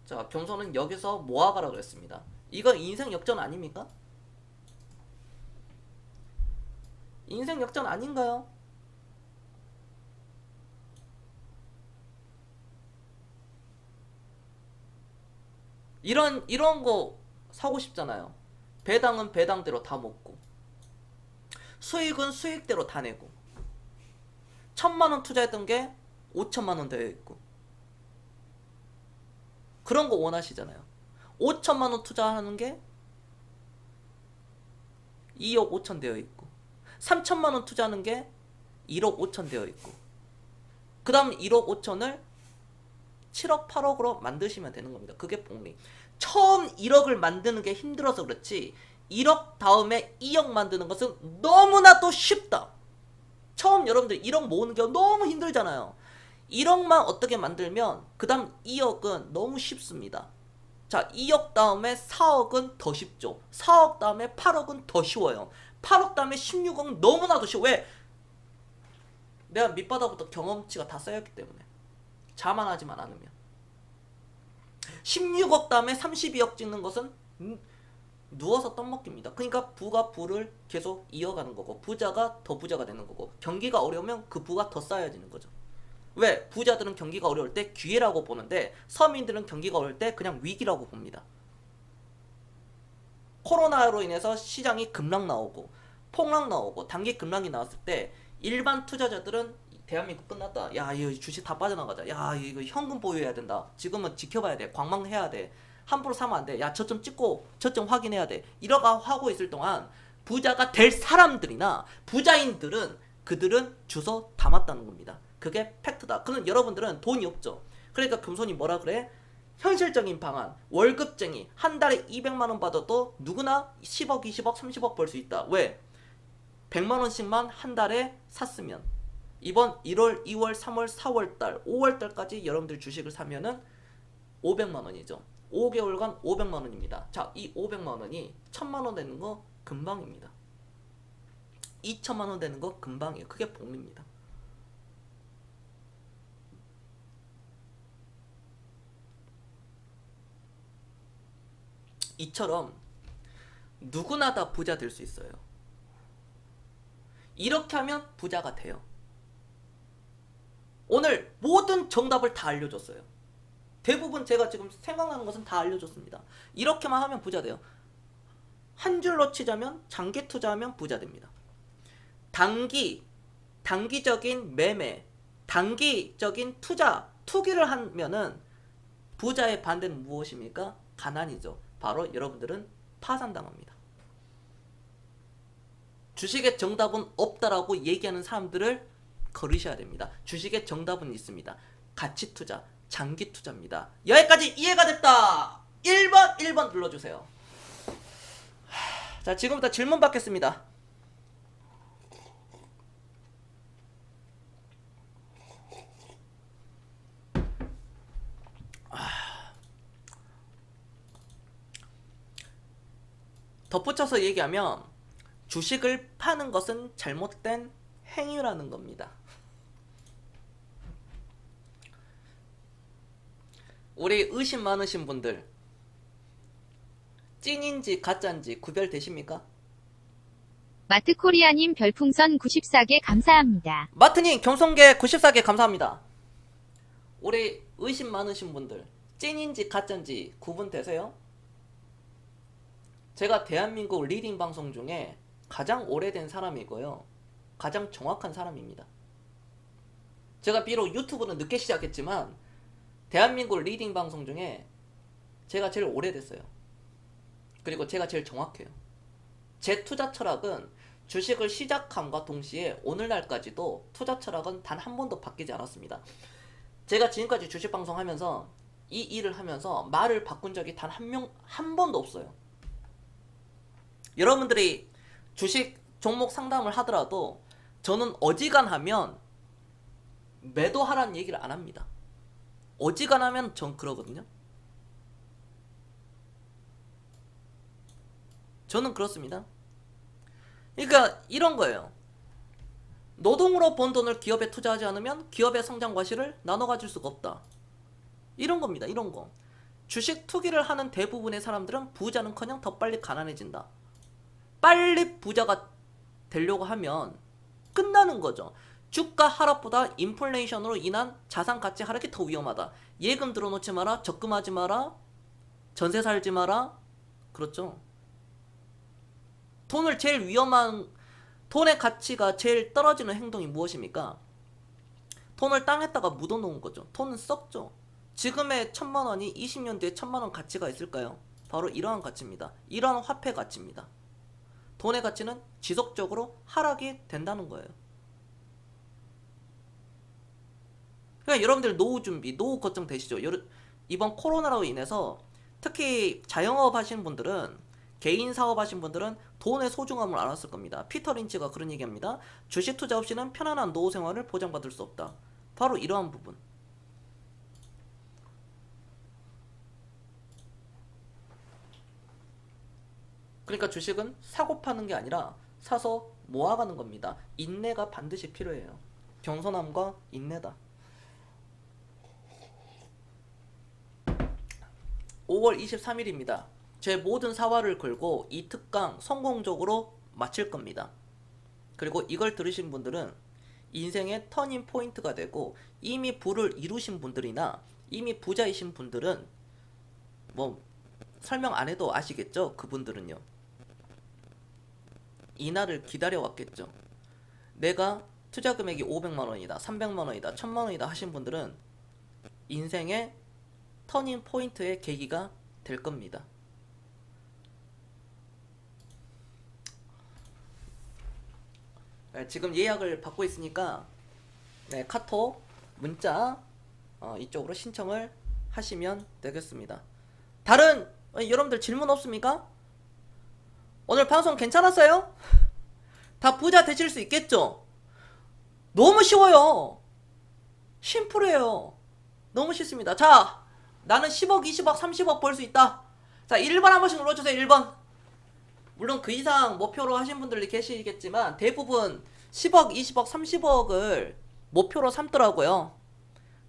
[SPEAKER 1] 자, 경선은 여기서 모아가라 그랬습니다. 이거 인생 역전 아닙니까? 인생 역전 아닌가요? 이런 거 사고 싶잖아요. 배당은 배당대로 다 먹고 수익은 수익대로 다 내고 1,000만원 투자했던 게 5천만원 되어 있고 그런 거 원하시잖아요. 5천만원 투자하는 게 2억 5천 되어 있고 3천만원 투자하는 게 1억 5천 되어 있고 그 다음 1억 5천을 7억 8억으로 만드시면 되는 겁니다. 그게 복리. 처음 1억을 만드는 게 힘들어서 그렇지 1억 다음에 2억 만드는 것은 너무나도 쉽다. 처음 여러분들 1억 모으는 게 너무 힘들잖아요. 1억만 어떻게 만들면 그 다음 2억은 너무 쉽습니다. 자, 2억 다음에 4억은 더 쉽죠. 4억 다음에 8억은 더 쉬워요. 8억 다음에 16억 너무나도 쉬워. 왜? 내가 밑바닥부터 경험치가 다 쌓였기 때문에. 자만하지만 않으면. 16억 다음에 32억 찍는 것은 누워서 떡먹기입니다. 그러니까 부가 부를 계속 이어가는 거고 부자가 더 부자가 되는 거고 경기가 어려우면 그 부가 더 쌓여지는 거죠. 왜? 부자들은 경기가 어려울 때 기회라고 보는데 서민들은 경기가 어려울 때 그냥 위기라고 봅니다. 코로나로 인해서 시장이 급락 나오고 폭락 나오고 단기 급락이 나왔을 때 일반 투자자들은 대한민국 끝났다. 야, 이거 주식 다 빠져나가자. 야, 이거 현금 보유해야 된다. 지금은 지켜봐야 돼. 관망해야 돼. 함부로 사면 안 돼. 야, 저점 찍고 저점 확인해야 돼. 이러가 하고 있을 동안 부자가 될 사람들이나 부자인들은 그들은 주워 담았다는 겁니다. 그게 팩트다. 그럼 여러분들은 돈이 없죠. 그러니까 금손이 뭐라 그래? 현실적인 방안, 월급쟁이, 한 달에 200만원 받아도 누구나 10억, 20억, 30억 벌 수 있다. 왜? 100만원씩만 한 달에 샀으면 이번 1월, 2월, 3월, 4월달, 5월달까지 여러분들 주식을 사면은 500만원이죠. 5개월간 500만원입니다. 자, 이 500만원이 1000만원 되는 거 금방입니다. 2천만원 되는 거 금방이에요. 그게 복리입니다. 이처럼 누구나 다 부자 될 수 있어요. 이렇게 하면 부자가 돼요. 오늘 모든 정답을 다 알려줬어요. 대부분 제가 지금 생각나는 것은 다 알려줬습니다. 이렇게만 하면 부자 돼요. 한 줄로 치자면 장기 투자하면 부자 됩니다. 단기적인 매매, 단기적인 투기를 하면은 부자의 반대는 무엇입니까? 가난이죠. 바로 여러분들은 파산당합니다. 주식의 정답은 없다라고 얘기하는 사람들을 거르셔야 됩니다. 주식의 정답은 있습니다. 가치 투자, 장기 투자입니다. 여기까지 이해가 됐다. 1번 눌러주세요. 자, 지금부터 질문 받겠습니다. 덧붙여서 얘기하면 주식을 파는 것은 잘못된 행위라는 겁니다. 우리 의심 많으신 분들 찐인지 가짜인지 구별되십니까?
[SPEAKER 2] 마트코리아님 별풍선 94개 감사합니다.
[SPEAKER 1] 마트님 경성계 94개 감사합니다. 우리 의심 많으신 분들 찐인지 가짜인지 구분되세요? 제가 대한민국 리딩 방송 중에 가장 오래된 사람이고요. 가장 정확한 사람입니다. 제가 비록 유튜브는 늦게 시작했지만 대한민국 리딩 방송 중에 제가 제일 오래됐어요. 그리고 제가 제일 정확해요. 제 투자 철학은 주식을 시작함과 동시에 오늘날까지도 투자 철학은 단 한 번도 바뀌지 않았습니다. 제가 지금까지 주식 방송 하면서 이 일을 하면서 말을 바꾼 적이 단 한 번도 없어요. 여러분들이 주식 종목 상담을 하더라도 저는 어지간하면 매도하라는 얘기를 안 합니다. 어지간하면 전 그러거든요. 저는 그렇습니다. 그러니까 이런 거예요. 노동으로 번 돈을 기업에 투자하지 않으면 기업의 성장 과실을 나눠 가질 수가 없다. 이런 겁니다. 이런 거. 주식 투기를 하는 대부분의 사람들은 부자는커녕 더 빨리 가난해진다. 빨리 부자가 되려고 하면 끝나는 거죠. 주가 하락보다 인플레이션으로 인한 자산 가치 하락이 더 위험하다. 예금 들어놓지 마라. 적금하지 마라. 전세 살지 마라. 그렇죠. 돈의 가치가 제일 떨어지는 행동이 무엇입니까? 돈을 땅에다가 묻어놓은 거죠. 돈은 썩죠. 지금의 1,000만 원이 20년 뒤에 1,000만 원 가치가 있을까요? 바로 이러한 가치입니다. 이러한 화폐 가치입니다. 돈의 가치는 지속적으로 하락이 된다는 거예요. 그러니까 여러분들 노후 준비, 노후 걱정 되시죠? 이번 코로나로 인해서 특히 자영업 하시는 분들은, 개인 사업 하신 분들은 돈의 소중함을 알았을 겁니다. 피터 린치가 그런 얘기합니다. 주식 투자 없이는 편안한 노후 생활을 보장받을 수 없다. 바로 이러한 부분. 그러니까 주식은 사고 파는 게 아니라 사서 모아가는 겁니다. 인내가 반드시 필요해요. 겸손함과 인내다. 5월 23일입니다. 제 모든 사활을 걸고 이 특강 성공적으로 마칠 겁니다. 그리고 이걸 들으신 분들은 인생의 터닝 포인트가 되고, 이미 부를 이루신 분들이나 이미 부자이신 분들은 뭐 설명 안 해도 아시겠죠? 그분들은요. 이날을 기다려왔겠죠. 내가 투자 금액이 500만 원이다, 300만 원이다, 1000만 원이다 하신 분들은 인생의 터닝 포인트의 계기가 될 겁니다. 네, 지금 예약을 받고 있으니까 네, 카톡, 문자 이쪽으로 신청을 하시면 되겠습니다. 다른 여러분들 질문 없습니까? 오늘 방송 괜찮았어요? 다 부자 되실 수 있겠죠? 너무 쉬워요. 심플해요. 너무 쉽습니다. 자, 나는 10억, 20억, 30억 벌 수 있다. 자, 1번 한 번씩 눌러주세요. 1번. 물론 그 이상 목표로 하신 분들이 계시겠지만 대부분 10억, 20억, 30억을 목표로 삼더라고요.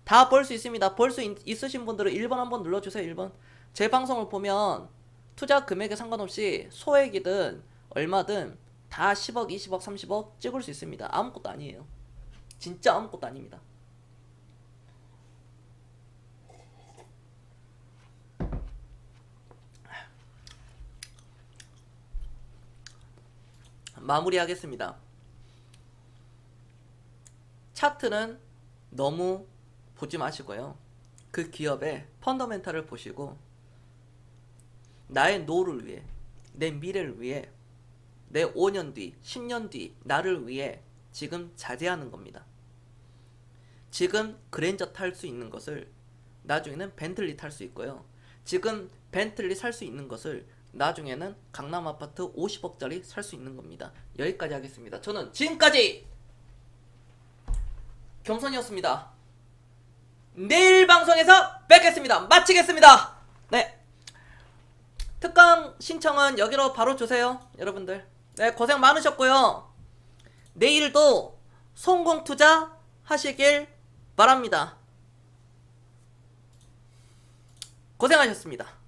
[SPEAKER 1] 다 벌 수 있습니다. 벌 수 있으신 분들은 1번 한번 눌러주세요. 1번. 제 방송을 보면 투자 금액에 상관없이 소액이든 얼마든 다 10억, 20억, 30억 찍을 수 있습니다. 아무것도 아니에요. 진짜 아무것도 아닙니다. 마무리하겠습니다. 차트는 너무 보지 마시고요. 그 기업의 펀더멘탈을 보시고 나의 노후를 위해, 내 미래를 위해, 내 5년 뒤, 10년 뒤 나를 위해 지금 자제하는 겁니다. 지금 그랜저 탈 수 있는 것을 나중에는 벤틀리 탈 수 있고요. 지금 벤틀리 살 수 있는 것을 나중에는 강남 아파트 50억짜리 살 수 있는 겁니다. 여기까지 하겠습니다. 저는 지금까지 겸손이었습니다. 내일 방송에서 뵙겠습니다. 마치겠습니다. 네. 특강 신청은 여기로 바로 주세요. 여러분들. 네, 고생 많으셨고요. 내일도 성공 투자 하시길 바랍니다. 고생하셨습니다.